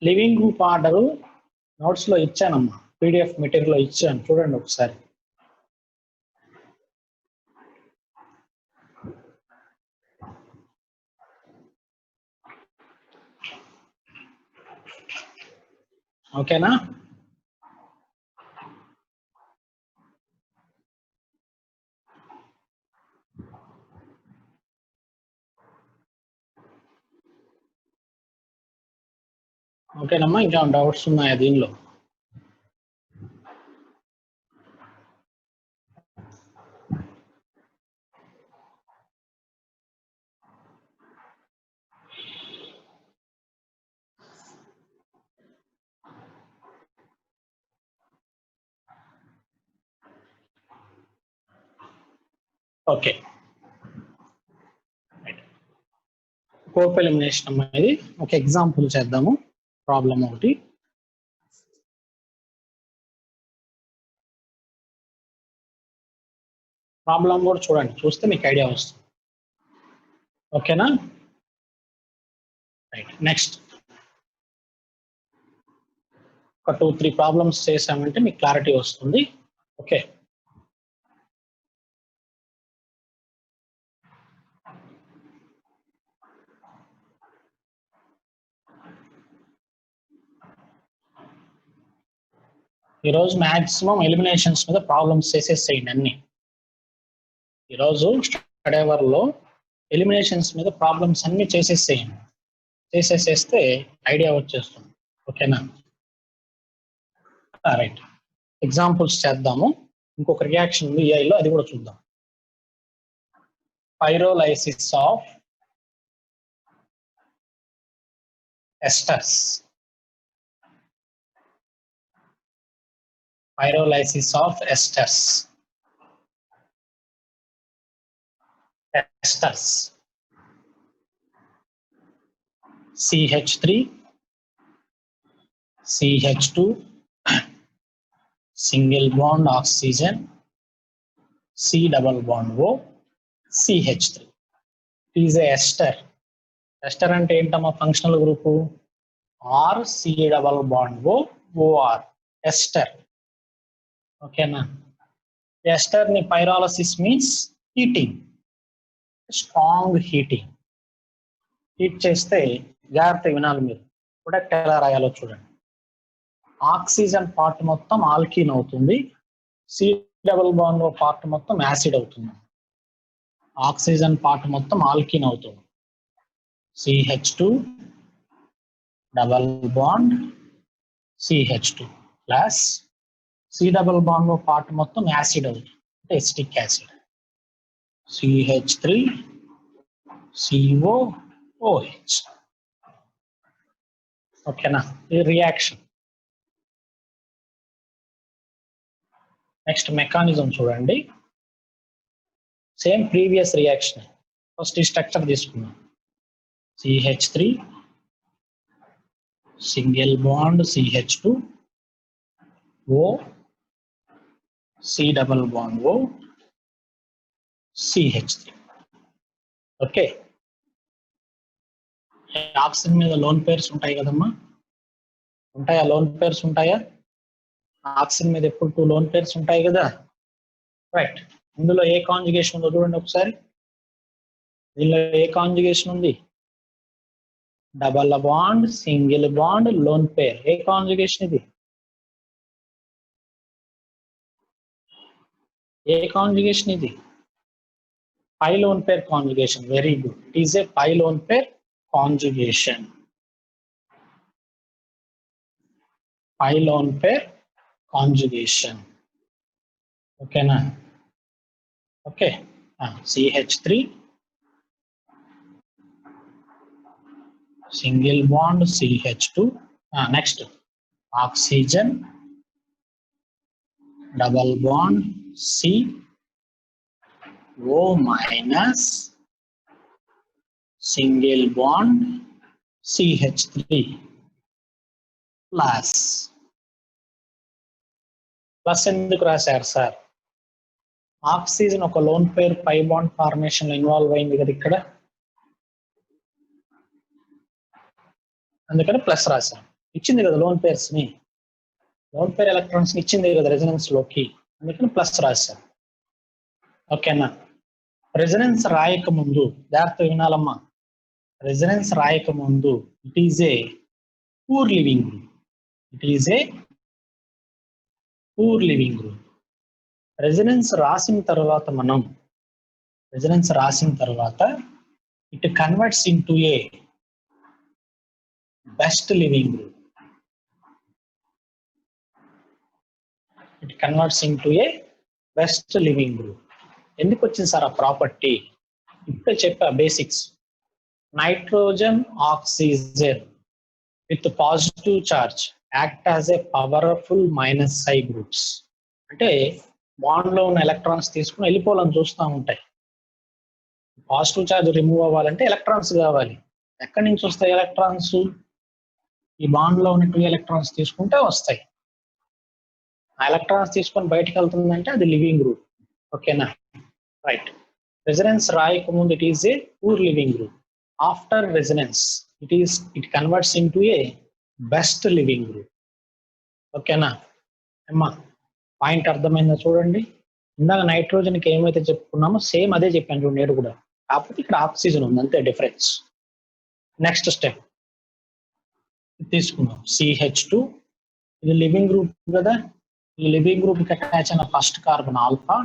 లివింగ్ గ్రూప్ ఆర్డర్ నోట్స్ లో ఇచ్చానమ్మా, పీడిఎఫ్ మెటీరియల్ లో ఇచ్చాను, చూడండి ఒకసారి. ఓకేనా? ఓకేనమ్మా, ఇంకా డౌట్స్ ఉన్నాయా దీనిలో? ఓకే, పోప్ ఎలిమినేషన్ అమ్మా. ఇది ఒక ఎగ్జాంపుల్ చేద్దాము, ప్రాబ్లం ఒకటి. ప్రాబ్లం కూడా చూడండి, చూస్తే మీకు ఐడియా వస్తుంది. ఓకేనా? రైట్, నెక్స్ట్ ఒక 2-3 ప్రాబ్లమ్స్ చేసామంటే మీకు క్లారిటీ వస్తుంది. ఓకే, ఈరోజు మ్యాక్సిమం ఎలిమినేషన్స్ మీద ప్రాబ్లమ్స్ చేసేసేయండి అన్ని. ఈరోజు స్టడీ అవర్ లో ఎలిమినేషన్స్ మీద ప్రాబ్లమ్స్ అన్ని చేసేసేయండి. చేసేసేస్తే ఐడియా వచ్చేస్తుంది. ఓకేనా? రైట్, ఎగ్జాంపుల్స్ చేద్దాము. ఇంకొక రియాక్షన్ ఉంది ఏఐలో, అది కూడా చూద్దాం. Pyrolysis of esters. Pyrolysis of esters. Esters. CH3, CH2, single bond oxygen, C double bond O, CH3. It is a ester. Ester అంటే ఏంటమ్మా? Functional group R C double bond O OR. Ester. ఓకేనా? Ester ని pyrolysis means heating. Strong heating. Heat చేస్తే జాగ్రత్త వినాలి మీరు. Product ఎలా రాయాలో చూడండి. ఆక్సిజన్ పార్ట్ మొత్తం ఆల్కీన్ అవుతుంది, సి డబుల్ బాండ్ పార్ట్ మొత్తం యాసిడ్ అవుతుంది. ఆక్సిజన్ పార్ట్ మొత్తం ఆల్కీన్ అవుతుంది, CH2 double bond CH2 plus C double bond part మొత్తం యాసిడ్ అవుతుంది, అంటే ఎసిటిక్ యాసిడ్, CH3 COOH. ఓకేనా, ఈ రియాక్షన్. నెక్స్ట్ మెకానిజం చూడండి. Same previous reaction. ఫస్ట్ ఈ స్ట్రక్చర్ తీసుకున్నాం. CH3 single bond CH2 O C double bond O CH3. Okay, oxygen మీద loan pairs ఉంటాయి కదమ్మా, ఉంటాయా? లోన్ పేర్స్ ఉంటాయా? ఆక్సిజన్ మీద ఎప్పుడు 2 లోన్ పేర్స్ ఉంటాయి కదా, రైట్. ఇందులో ఏ కాంజుగేషన్ ఉందో చూడండి ఒకసారి. దీనిలో ఏ కాంజుగేషన్ ఉంది? Double bond single bond lone pair. ఏ కాంజుగేషన్ ఇది? ఏ కాంజుగేషన్ ఇది? Pi lone pair conjugation. Very good, it is a pi lone pair conjugation. Pi lone pair conjugation. ఓకేనా? Okay, CH3 single bond CH2. Next oxygen double bond CO minus single bond CH3 plus. Plus ఎందుకు రాశారు sir? Oxygen ఒక lone pair pi bond formation లో involve అయింది కదా ఇక్కడ, అందుకని plus రాశాను. ఇచ్చింది కదా లోన్ పేర్స్ ని, లోన్ పేర్ ఎలక్ట్రాన్స్ ని ఇచ్చింది కదా రెజనెన్స్ లోకి, అందుకని ప్లస్ రాశాను. ఓకేనా? రెజనెన్స్ రాయక ముందు జాగ్రత్త వినాలమ్మా. రెజనెన్స్ రాయక ముందు it is A poor leaving group. It is A poor leaving group. Resonance రాసిన తర్వాత it converts into a best leaving group. It converts into a best leaving group. ఎందుకు వచ్చింది సార్ ఆ ప్రాపర్టీ? ఇప్పుడే చెప్పా basics. Nitrogen oxygen with positive charge act as a powerful -I groups. అంటే bond లో ఉన్న ఎలక్ట్రాన్స్ తీసుకుని వెళ్ళిపోవాలని చూస్తూ ఉంటాయి. పాజిటివ్ చార్జ్ రిమూవ్ అవ్వాలంటే ఎలక్ట్రాన్స్ కావాలి. ఎక్కడి నుంచి వస్తాయి ఎలక్ట్రాన్స్? ఈ బాండ్ లో ఉన్న 2 ఎలక్ట్రాన్స్ తీసుకుంటే వస్తాయి. ఆ ఎలక్ట్రాన్స్ తీసుకొని బయటకు వెళ్తుందంటే అది లివింగ్ గ్రూప్. ఓకేనా, రైట్. రెజనెన్స్ రాయకముందు it is a poor leaving group. After resonance it converts into a best leaving group. ఓకేనా అమ్మా? పాయింట్ అర్థమైందా చూడండి. ఇందాక నైట్రోజన్కి ఏమైతే చెప్పుకున్నామో సేమ్ అదే చెప్పాను చూడండి నేను కూడా, కాకపోతే ఇక్కడ ఆక్సిజన్ ఉంది, అంతే డిఫరెన్స్. నెక్స్ట్ స్టెప్ తీసుకున్నాం. CH2 ఇది లివింగ్ గ్రూప్ కదా, ఈ లివింగ్ గ్రూప్ కి అటాచ్ అయిన first carbon alpha,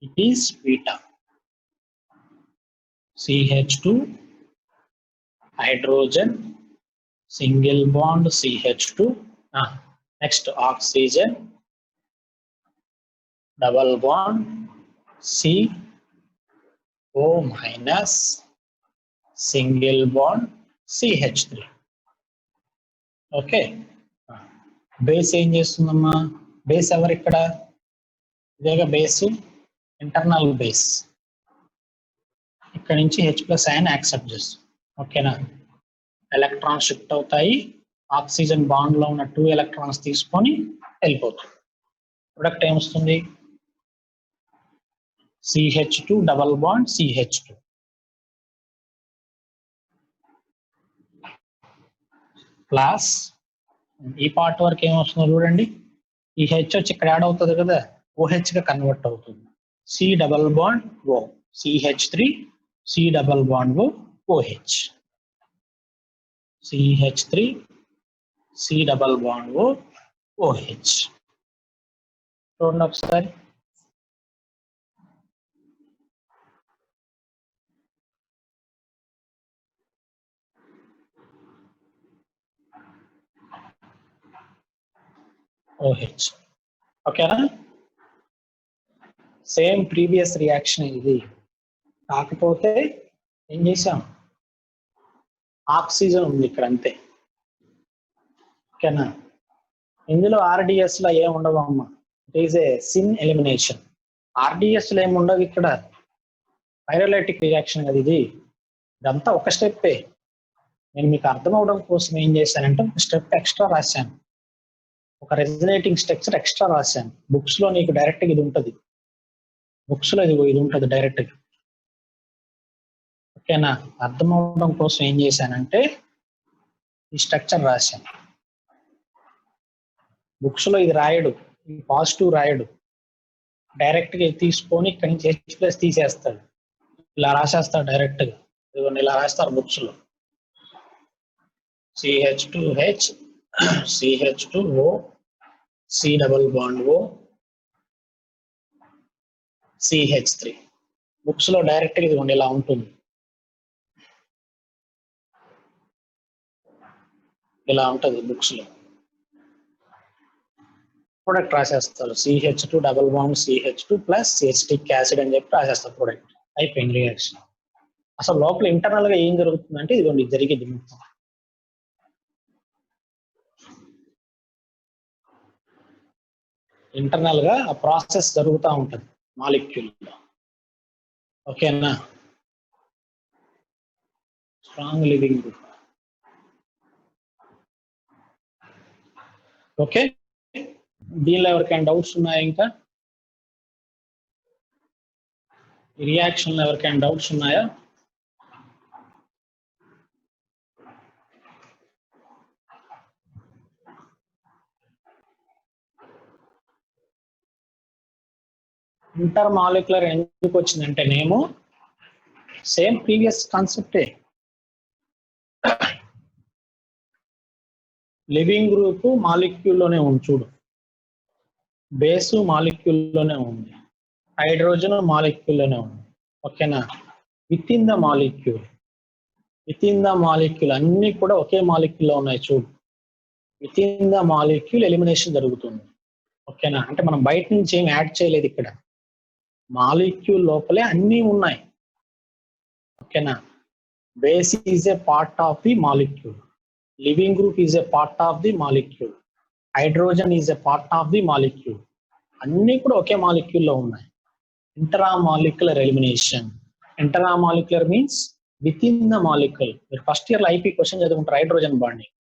it is beta. CH2 hydrogen single bond CH2. Next oxygen double bond CO minus single bond CH3. Okay, base ఏం చేస్తుందమ్మా? Base ఎవరు ఇక్కడ? ఇదేగా బేస్, ఇంటర్నల్ బేస్. ఇక్కడ నుంచి H+ అయాన్ యాక్సెప్ట్ చేస్తుంది. ఓకేనా? ఎలక్ట్రాన్స్ షిఫ్ట్ అవుతాయి, oxygen bond లో ఉన్న 2 ఎలక్ట్రాన్స్ తీసుకొని వెళ్ళిపోతుంది. ప్రొడక్ట్ ఏమొస్తుంది? CH2 double bond CH2 plus ఈ పార్ట్ వరకు ఏమొస్తుందో చూడండి. ఈ H వచ్చి ఇక్కడ యాడ్ అవుతుంది కదా, OH గా కన్వర్ట్ అవుతుంది. C double bond O CH3 C double bond OH. CH3 C double bond OH. చూడండి ఒకసారి. OH. ఓకేనా? సేమ్ ప్రీవియస్ రియాక్షన్ ఇది, కాకపోతే ఏం చేసాం, ఆక్సిజన్ ఉంది ఇక్కడ అంతే. ఓకేనా? ఇందులో ఆర్డిఎస్ లో ఏం ఉండవు అమ్మ, it is a sin elimination. RDS లో ఏమి ఉండవు ఇక్కడ, పైరోలైటిక్ రియాక్షన్ కదా ఇది, ఇదంతా ఒక స్టెప్పే. నేను మీకు అర్థం అవడం కోసం ఏం చేశానంటే ఒక స్టెప్ ఎక్స్ట్రా రాశాను, ఒక రెజనేటింగ్ స్ట్రక్చర్ ఎక్స్ట్రా రాశాను. బుక్స్ లో నీకు డైరెక్ట్ గా ఇది ఉంటుంది, బుక్స్ లో ఇది ఉంటుంది డైరెక్ట్ గా. ఓకేనా? అర్థం అవడం కోసం ఏం చేశానంటే ఈ స్ట్రక్చర్ రాశాను. బుక్స్ లో ఇది రాయడు, ఈ పాజిటివ్ రాయడు, డైరెక్ట్ గా తీసుకొని ఇక్కడి నుంచి H+ తీసేస్తాడు, ఇలా రాసేస్తాడు డైరెక్ట్ గా. ఇదిగోండి ఇలా రాస్తారు బుక్స్ లో, CH2H CH2O C double bond O CH3. Books లో డైరెక్ట్ గా ఇదిగోండి ఇలా ఉంటుంది, ఇలా ఉంటుంది బుక్స్ లో. ప్రొడక్ట్ రాసేస్తారు, CH2 double bond CH2 plus acetic acid అని చెప్పి రాసేస్తారు ప్రొడక్ట్. అయిపోయింది రియాక్షన్. అసలు లోపల ఇంటర్నల్ గా ఏం జరుగుతుందంటే ఇదిగోండి జరిగేది మొత్తం. ఇంటర్నల్ గా ఆ ప్రాసెస్ జరుగుతూ ఉంటుంది మాలిక్యూల్ లో. ఓకేనా? Strong living group. ఓకే, దీనిలో ఎవరికైనా డౌట్స్ ఉన్నాయా? ఇంకా రియాక్షన్ లో ఎవరికైనా డౌట్స్ ఉన్నాయా? ఇంటర్ మాలిక్యులర్ ఎందుకు వచ్చిందంటే నేము సేమ్ ప్రీవియస్ కాన్సెప్టే. లివింగ్ గ్రూప్ మాలిక్యూల్ లోనే ఉంది చూడు, బేసు మాలిక్యూల్ లోనే ఉంది, హైడ్రోజన్ మాలిక్యూల్ లోనే ఉంది. ఓకేనా? With in the molecule, with in the molecule అన్ని కూడా ఒకే మాలిక్యూల్ లో ఉన్నాయి చూడు. With in the molecule elimination జరుగుతుంది. ఓకేనా? అంటే మనం బయట నుంచి ఏం యాడ్ చేయలేదు ఇక్కడ, మాలిక్యూల్ లోపలే అన్నీ ఉన్నాయి. ఓకేనా? Base is a part of the molecule, living group is a part of the molecule, hydrogen is a part of the molecule, అన్ని కూడా ఒకే మాలిక్యూల్ లో ఉన్నాయి. Intramolecular elimination. Intramolecular means with in the molecule. మీరు first year లో IP question చదువుకుంటారు, hydrogen bonding.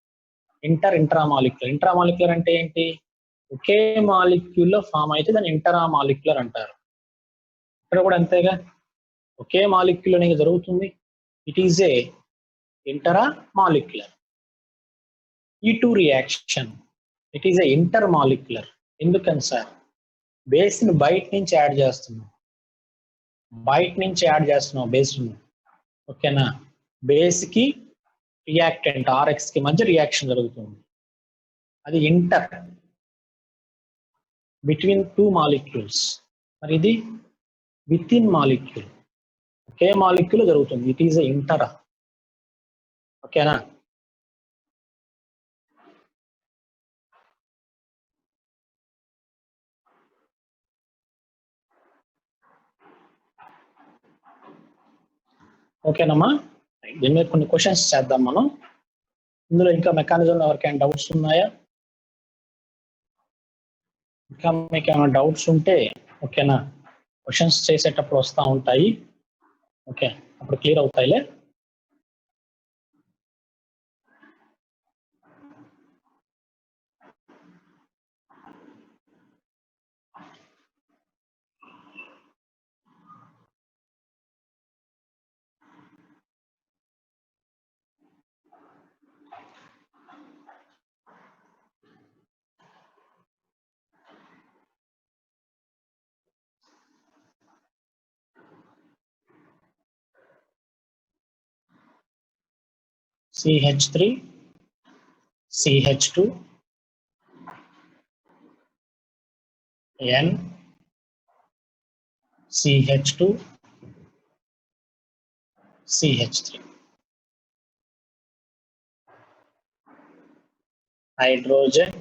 Intramolecular. Intramolecular అంటే ఏంటి? ఒకే molecule లో ఫామ్ అయితే దాన్ని ఇంటరామాలిక్యులర్ అంటారు. ఇక్కడ కూడా అంతేగా, ఒకే మాలిక్యూల్ అనేది జరుగుతుంది, it is a intramolecular. E2 reaction, it is a intermolecular. ఎందుకని సార్? బేస్ ని బయట నుంచి యాడ్ చేస్తున్నాం, బయట నుంచి యాడ్ చేస్తున్నాం బేస్ ని. ఓకేనా? బేస్ కి రియాక్టెంట్ RX కి మధ్య రియాక్షన్ జరుగుతుంది, అది ఇంటర్ బిట్వీన్ టూ మాలిక్యూల్స్. మరి ఇది with in molecule, okay molecule జరుగుతుంది, ఇట్ ఈజ్ ఇంటర్. ఓకేనా? ఓకేనమ్మా, దీని మీద కొన్ని క్వశ్చన్స్ చేద్దాం మనం. ఇందులో ఇంకా మెకానిజం ఎవరికైనా డౌట్స్ ఉన్నాయా? ఇంకా మీకు ఏమైనా డౌట్స్ ఉంటే ఓకేనా, క్వశ్చన్స్ చేసేటప్పుడు వస్తూ ఉంటాయి. ఓకే, అప్పుడు clear అవుతాయిలే. CH3 CH2 N CH2 CH3 hydrogen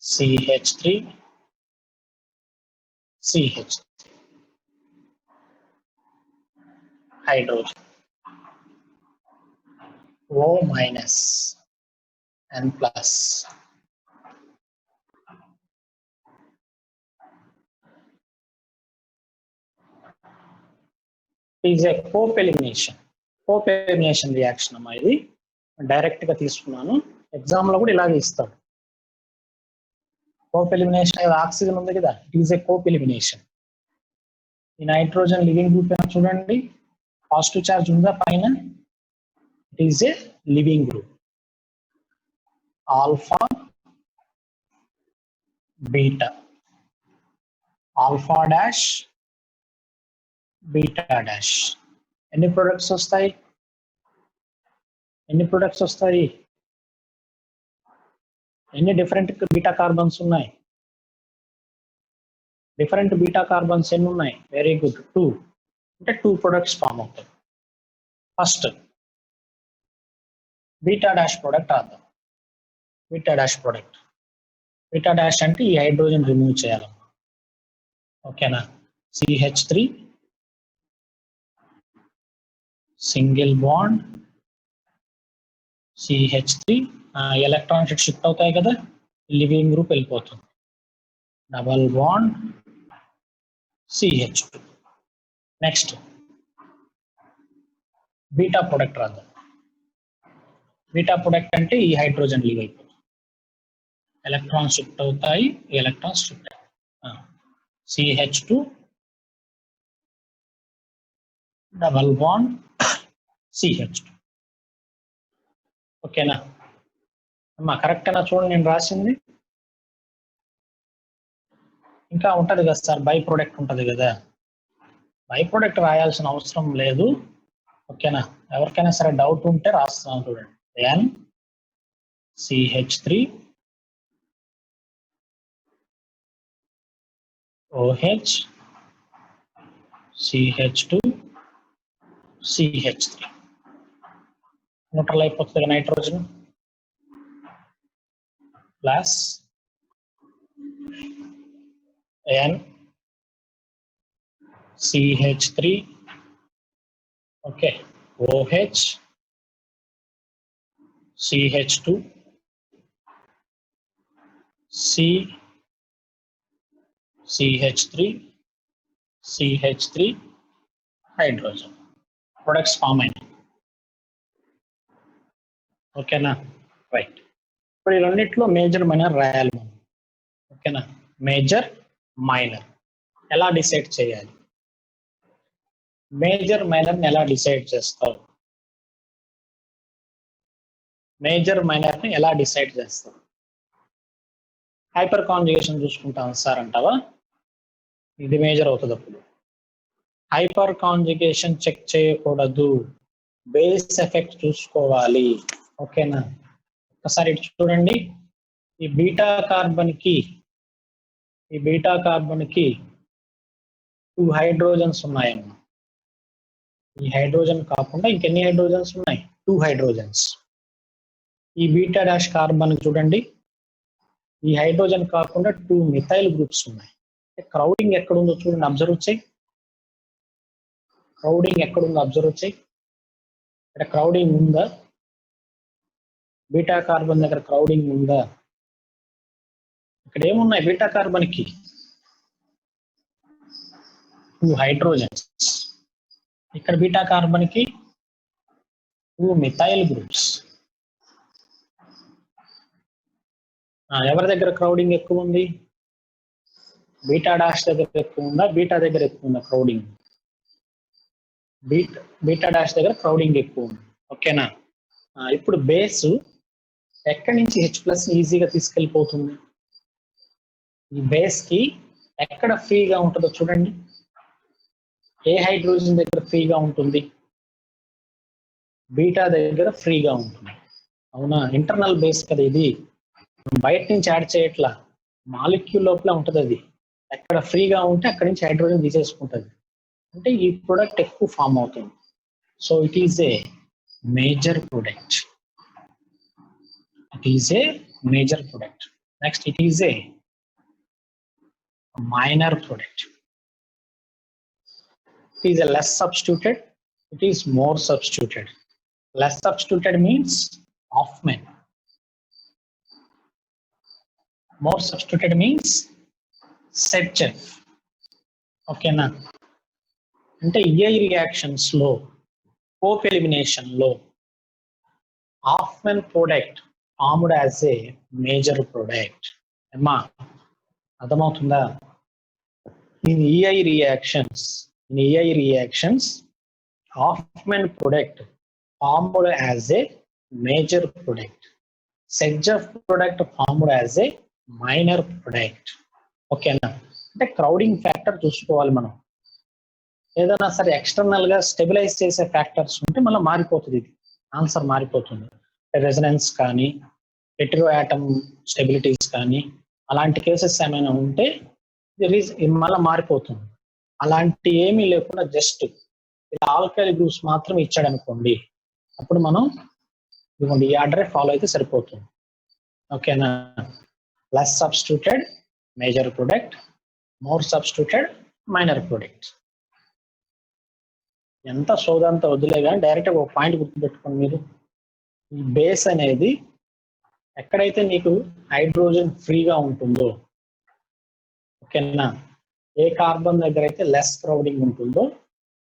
CH3 CH hydrogen O minus N plus is a cope elimination. Cope elimination reaction అమ్మా, ఇది డైరెక్ట్ గా తీసుకున్నాను. ఎగ్జామ్ లో కూడా ఇలాగే ఇస్తాడు. కోప్ ఎలిమినేషన్ ఆక్సిజన్ ఉంది కదా, it is A cope elimination. ఈ నైట్రోజన్ లివింగ్ గ్రూప్ ఏమో చూడండి, పాజిటివ్ చార్జ్ ఉందా పైన, it is A living group. Alpha beta, alpha dash beta dash. ఎన్ని ప్రొడక్ట్స్ వస్తాయి? ఎన్ని ప్రొడక్ట్స్ వస్తాయి? ఎన్ని డిఫరెంట్ బీటా కార్బన్స్ ఉన్నాయి? డిఫరెంట్ బీటా కార్బన్స్ ఎన్ని ఉన్నాయి? Very good, 2. అంటే 2 ప్రొడక్ట్స్ ఫామ్ అవుతాయి. ఫస్ట్ బీటా డాష్ ప్రొడక్ట్ రాద్దాం. Beta dash product, beta dash అంటే ఈ హైడ్రోజన్ రిమూవ్ చేయాలి. ఓకేనా? CH3 single bond CH3, electrons shift అవుతాయి కదా, లివింగ్ గ్రూప్ వెళ్ళిపోతుంది. Double bond CH2. Next beta product రాద్దాం. బీటా ప్రొడక్ట్ అంటే ఈ హైడ్రోజన్ లీవ్ అయిపోతుంది, ఎలక్ట్రాన్స్ షిఫ్ట్ అవుతాయి, ఎలక్ట్రాన్స్ షిఫ్ట్ అవుతాయి. CH2 double bond CH2. ఓకేనా అమ్మా? కరెక్టేనా? చూడండి నేను రాసింది. ఇంకా ఉంటది కదా సార్, బై ప్రొడక్ట్ ఉంటది కదా, బై ప్రొడక్ట్ రాయాల్సిన అవసరం లేదు. ఓకేనా? ఎవరికైనా సరే డౌట్ ఉంటే రాస్తున్నాను చూడండి. N CH3 OH CH2 CH3 neutral అయిపోతుంది nitrogen, plus N CH3 okay OH CH2 CH3 CH3 hydrogen products form అయినాయి. ఓకేనా? రైట్. ఇప్పుడు ఈ రెండిట్లో మేజర్ మైనర్ రాయాలి మనం. ఓకేనా? మేజర్ మైనర్ ఎలా డిసైడ్ చేయాలి? మేజర్ మైనర్ ని ఎలా డిసైడ్ చేస్తావు? మేజర్ మైనర్ ని ఎలా డిసైడ్ చేస్తావు? హైపర్ కాంజుగేషన్ చూసుకుంటాను సార్ అంటావా? ఇది మేజర్ అవుతుంది. అప్పుడు హైపర్ కాంజుగేషన్ చెక్ చేయకూడదు, బేస్ ఎఫెక్ట్ చూసుకోవాలి. ఓకేనా? ఒకసారి ఇటు చూడండి, ఈ బీటా కార్బన్ కి 2 హైడ్రోజన్స్ ఉన్నాయమ్మా. ఈ హైడ్రోజన్ కాకుండా ఇంకెన్ని హైడ్రోజన్స్ ఉన్నాయి? 2 హైడ్రోజన్స్. ఈ బీటా డాష్ కార్బన్ చూడండి, ఈ హైడ్రోజన్ కాకుండా 2 మిథైల్ గ్రూప్స్ ఉన్నాయి. క్రౌడింగ్ ఎక్కడుందో చూడండి, అబ్జర్వ్ చేయి. క్రౌడింగ్ ఎక్కడుందో అబ్జర్వ్ చేయి. ఇక్కడ క్రౌడింగ్ ఉందా? బీటా కార్బన్ దగ్గర క్రౌడింగ్ ఉందా? ఇక్కడ ఏమున్నాయి? బీటా కార్బన్ కి 2 హైడ్రోజన్స్, ఇక్కడ బీటా కార్బన్ కి 2 మిథైల్ గ్రూప్స్. ఎవరి దగ్గర క్రౌడింగ్ ఎక్కువ ఉంది? బీటా డాష్ దగ్గర ఎక్కువ ఉందా, బీటా దగ్గర ఎక్కువ ఉందా క్రౌడింగ్? బీటా డాష్ దగ్గర క్రౌడింగ్ ఎక్కువ ఉంది. ఓకేనా? ఇప్పుడు బేస్ ఎక్కడి నుంచి H+ ఈజీగా తీసుకెళ్ళిపోతుంది? ఈ బేస్ కి ఎక్కడ ఫ్రీగా ఉంటుందో చూడండి. ఏ హైడ్రోజన్ దగ్గర ఫ్రీగా ఉంటుంది? బీటా దగ్గర ఫ్రీగా ఉంటుంది. అవునా, ఇంటర్నల్ బేస్ కదా ఇది, బయట నుంచి యాడ్ చేయట్లా, మాలిక్యూల్ లోపల ఉంటుంది అది. ఎక్కడ ఫ్రీగా ఉంటే అక్కడి నుంచి హైడ్రోజన్ తీసేసుకుంటుంది, అంటే ఈ ప్రొడక్ట్ ఎక్కువ ఫామ్ అవుతుంది. So it is a major product. It is a major product. Next, it is a minor product. It is a less substituted. It is more substituted. Less substituted means Hoffman. More substituted means Sedgwick. Okay na? అంటే EI reactions లో, Pope elimination లో, Hoffman product formed as a major product. అమ్మా అర్థమవుతుందా? In EI reactions, Hoffman product formed as a major product. Sedgwick product formed as a minor product. ఓకేనా? అంటే crowding factor చూసుకోవాలి మనం. ఏదైనా సరే ఎక్స్టర్నల్ గా స్టెబిలైజ్ చేసే ఫ్యాక్టర్స్ ఉంటే మళ్ళీ మారిపోతుంది, ఇది ఆన్సర్ మారిపోతుంది. రెజనెన్స్ కానీ, హెటెరో ఆటమ్ స్టెబిలిటీస్ కానీ, అలాంటి కేసెస్ ఏమైనా ఉంటే మళ్ళీ మారిపోతుంది. అలాంటి ఏమీ లేకుండా జస్ట్ ఇలా ఆల్కైల్ గ్రూప్స్ మాత్రం ఇచ్చాడు అనుకోండి, అప్పుడు మనం ఇదిగోండి ఈ ఆర్డరే ఫాలో అయితే సరిపోతుంది. ఓకేనా? Less substituted major product, more substituted minor product. ఎంత సోదంతా వదిలే కానీ డైరెక్ట్ ఒక పాయింట్ గుర్తుపెట్టుకోండి మీరు. ఈ బేస్ అనేది ఎక్కడైతే నీకు హైడ్రోజన్ ఫ్రీగా ఉంటుందో, ఓకేనా, ఏ కార్బన్ దగ్గర అయితే లెస్ క్రౌడింగ్ ఉంటుందో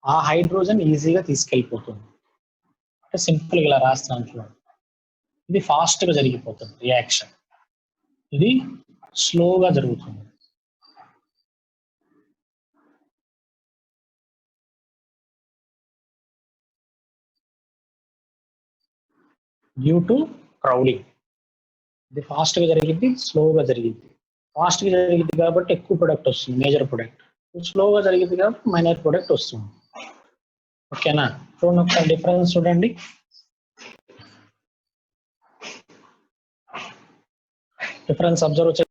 ఆ హైడ్రోజన్ ఈజీగా తీసుకెళ్ళిపోతుంది. అంటే సింపుల్ గా ఇలా రాస్తాను చూడండి. ఇది ఫాస్ట్ గా జరిగిపోతుంది రియాక్షన్, ఇది స్లోగా జరుగుతుంది. Due to crowding. ఇది ఫాస్ట్ గా జరిగింది, స్లోగా జరిగింది. ఫాస్ట్ గా జరిగింది కాబట్టి ఎక్కువ ప్రొడక్ట్ వస్తుంది, మేజర్ ప్రొడక్ట్. స్లోగా జరిగింది కాబట్టి మైనర్ ప్రొడక్ట్ వస్తుంది. ఓకేనా? చూడండి ఒకసారి డిఫరెన్స్ చూడండి. డిఫరెన్స్ అబ్జర్వ్ చేయండి.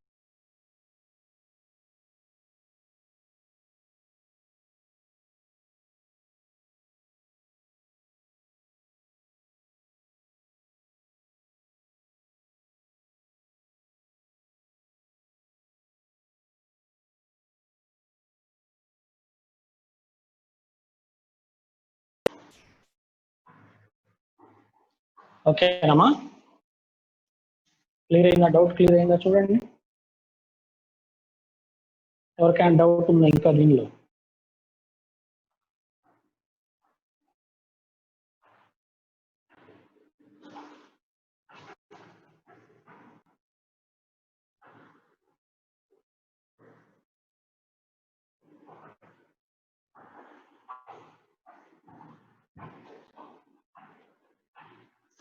ఓకేనమ్మా? క్లియర్ అయిందా? డౌట్ క్లియర్ అయిందా? చూడండి, ఎవరికైనా డౌట్ ఉందా ఇంకా దీనిలో?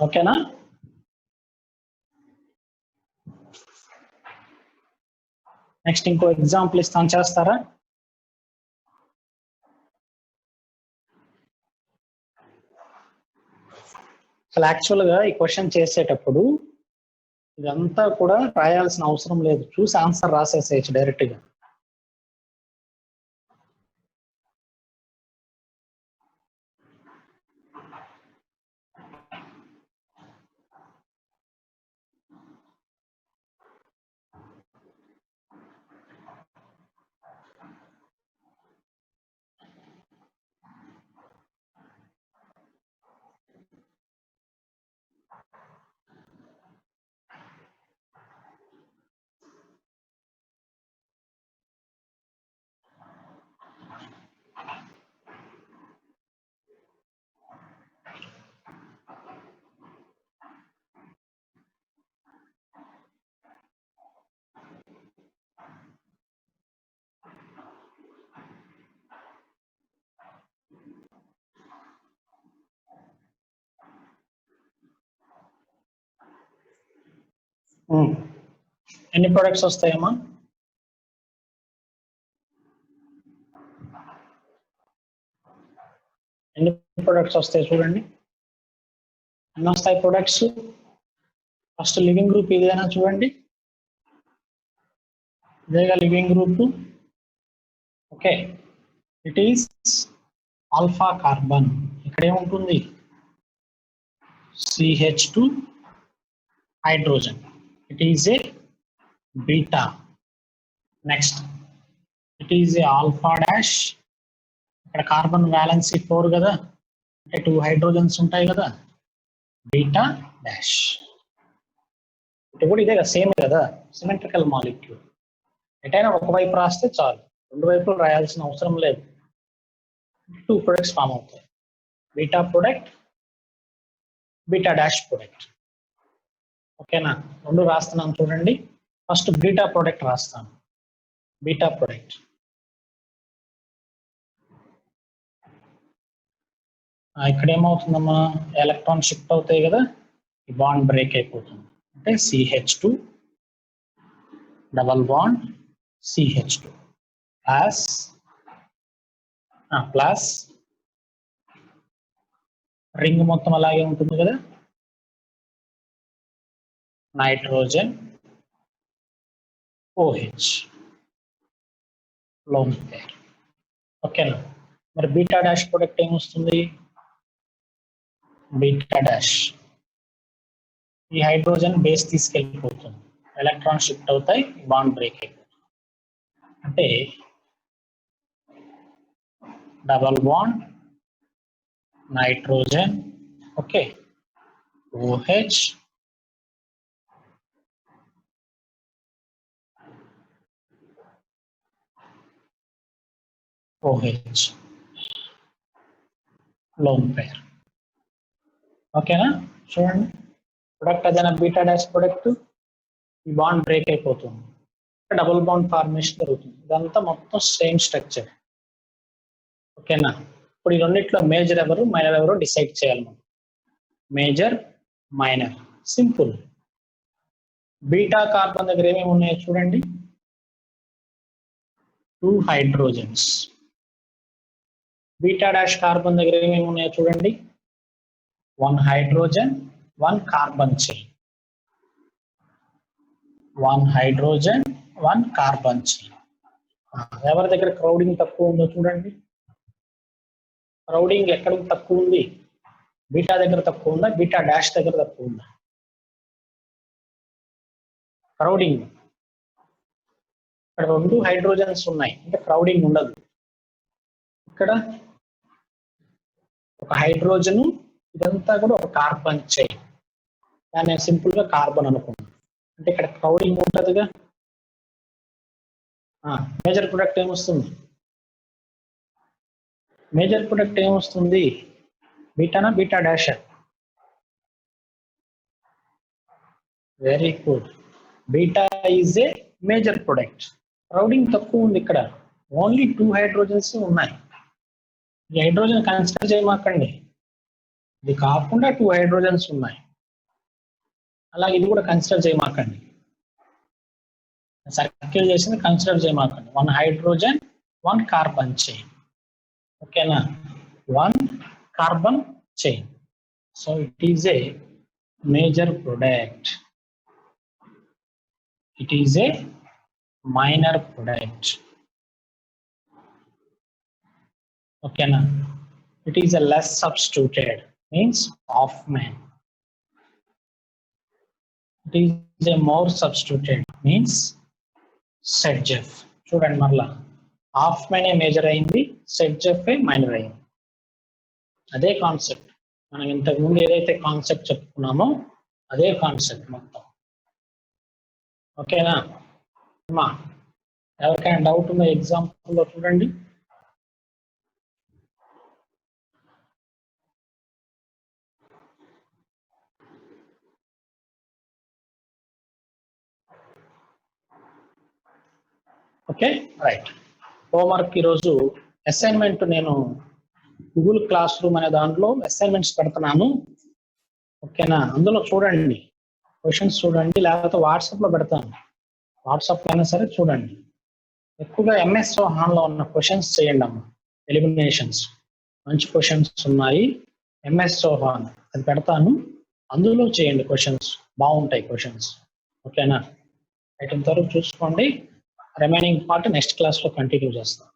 ఓకేనా? నెక్స్ట్ ఇంకో ఎగ్జాంపుల్ ఇస్తాను, చేస్తారా? అసలు యాక్చువల్ గా ఈ క్వశ్చన్ చేసేటప్పుడు ఇదంతా కూడా రాయాల్సిన అవసరం లేదు, చూసి ఆన్సర్ రాసేసేయచ్చు డైరెక్ట్ గా. ఎన్ని ప్రొడక్ట్స్ వస్తాయమ్మా? ఎన్ని ప్రొడక్ట్స్ వస్తాయి చూడండి. ఎన్ని వస్తాయి ప్రొడక్ట్స్? ఫస్ట్ లివింగ్ గ్రూప్ ఇదేనా చూడండి, ఇదేగా living group. Okay, it is alpha carbon. ఇక్కడ ఏముంటుంది? CH2 hydrogen. It is a beta. Next it is a alpha dash. ఇక్కడ కార్బన్ వ్యాలెన్సీ 4 కదా, అంటే 2 హైడ్రోజన్స్ ఉంటాయి కదా, బీటా డాష్. ఇది కూడా ఇదే కదా, సేమ్ కదా, సిమెట్రికల్ మాలిక్యూల్. ఎటైనా ఒకవైపు రాస్తే చాలు, రెండు వైపులు రాయాల్సిన అవసరం లేదు. 2 ప్రొడక్ట్స్ ఫామ్ అవుతాయి, beta product, beta dash product. ఓకేనా? రెండు రాస్తున్నాను చూడండి. ఫస్ట్ బీటా ప్రొడక్ట్ రాస్తాను. బీటా ప్రొడక్ట్ ఇక్కడ ఏమవుతుందమ్మా, ఎలక్ట్రాన్ షిఫ్ట్ అవుతాయి కదా, ఈ బాండ్ బ్రేక్ అయిపోతుంది. అంటే CH2 double bond CH2 plus ring మొత్తం అలాగే ఉంటుంది కదా, నైట్రోజన్ OH లోన్ పేర్. ఓకేనా? మరి బీటా డాష్ ప్రొడక్ట్ ఏమొస్తుంది? బీటా డాష్ ఈ హైడ్రోజన్ బేస్ తీసుకెళ్ళిపోతుంది, ఎలక్ట్రాన్ షిఫ్ట్ అవుతాయి, బాండ్ బ్రేక్ అయిపోతుంది. అంటే double bond nitrogen, okay, OH lone pair. ఓకేనా? చూడండి, ప్రొడక్ట్ అదేనా బీటా డాష్ ప్రొడక్ట్, ఈ బాండ్ బ్రేక్ అయిపోతుంది, డబుల్ బాండ్ ఫార్మేషన్ జరుగుతుంది. ఇదంతా మొత్తం సేమ్ స్ట్రక్చర్. ఓకేనా? ఇప్పుడు ఈ రెండిట్లో మేజర్ ఎవరు మైనర్ ఎవరు డిసైడ్ చేయాలి మనం. Major minor simple. Beta carbon దగ్గర ఏమేమి ఉన్నాయో చూడండి, 2 హైడ్రోజన్స్. బీటా డాష్ కార్బన్ దగ్గర ఏమేమి ఉన్నాయో చూడండి, 1 hydrogen 1 carbon chain. 1 hydrogen 1 carbon chain. ఎవరి దగ్గర క్రౌడింగ్ తక్కువ ఉందో చూడండి. క్రౌడింగ్ ఎక్కడ తక్కువ ఉంది? బీటా దగ్గర తక్కువ ఉందా, బీటా డాష్ దగ్గర తక్కువ ఉందా? క్రౌడింగ్ ఇక్కడ 2 హైడ్రోజన్స్ ఉన్నాయి, అంటే క్రౌడింగ్ ఉండదు. ఇక్కడ ఒక హైడ్రోజన్, ఇదంతా కూడా ఒక కార్బన్ చైన్, దాన్ని సింపుల్ గా కార్బన్ అనుకున్నాను. అంటే ఇక్కడ క్రౌడింగ్ ఉంటుందిగా. మేజర్ ప్రొడక్ట్ ఏమొస్తుంది? మేజర్ ప్రొడక్ట్ ఏమొస్తుంది? బీటానా beta dash? Very good, beta is a major product. Crowding తక్కువ ఉంది, ఇక్కడ ఓన్లీ 2 హైడ్రోజన్స్ ఉన్నాయి. ఈ హైడ్రోజన్ కన్సిడర్ చేయమాకండి, ఇది కాకుండా 2 హైడ్రోజన్స్ ఉన్నాయి. అలాగే ఇది కూడా కన్సిడర్ చేయమాకండి, సర్కిల్ చేసింది కన్సిడర్ చేయమాకండి. 1 హైడ్రోజన్ 1 కార్బన్ చైన్. ఓకేనా? 1 carbon chain. So it is a major product, it is a minor product. ఓకేనా? It is a less substituted, means Hofmann. It is a more substituted, means Sedgef. చూడండి మరలా, Hoffman major అయింది, సెడ్జెఫ్ minor అయింది. అదే concept, మనం ఇంతకు ముందు ఏదైతే కాన్సెప్ట్ చెప్పుకున్నామో అదే కాన్సెప్ట్ మొత్తం. ఓకేనా అమ్మా? ఎవరికైనా డౌట్ ఉందో ఎగ్జాంపుల్లో చూడండి. Okay, right. హోంవర్క్ ఈరోజు అసైన్మెంట్ నేను గూగుల్ క్లాస్ రూమ్ అనే దాంట్లో అసైన్మెంట్స్ పెడుతున్నాను. ఓకేనా? అందులో చూడండి, క్వశ్చన్స్ చూడండి, లేకపోతే వాట్సాప్లో పెడతాను, వాట్సాప్లో అయినా సరే చూడండి. ఎక్కువగా MS చౌహాన్లో ఉన్న క్వశ్చన్స్ చేయండి అమ్మా, ఎలిమినేషన్స్ మంచి క్వశ్చన్స్ ఉన్నాయి. MS చౌహాన్ అది పెడతాను, అందులో చేయండి క్వశ్చన్స్, బాగుంటాయి క్వశ్చన్స్. ఓకేనా? అయితే ఇంతవరకు చూసుకోండి, రిమైనింగ్ పార్ట్ నెక్స్ట్ క్లాస్లో కంటిన్యూ చేస్తాం.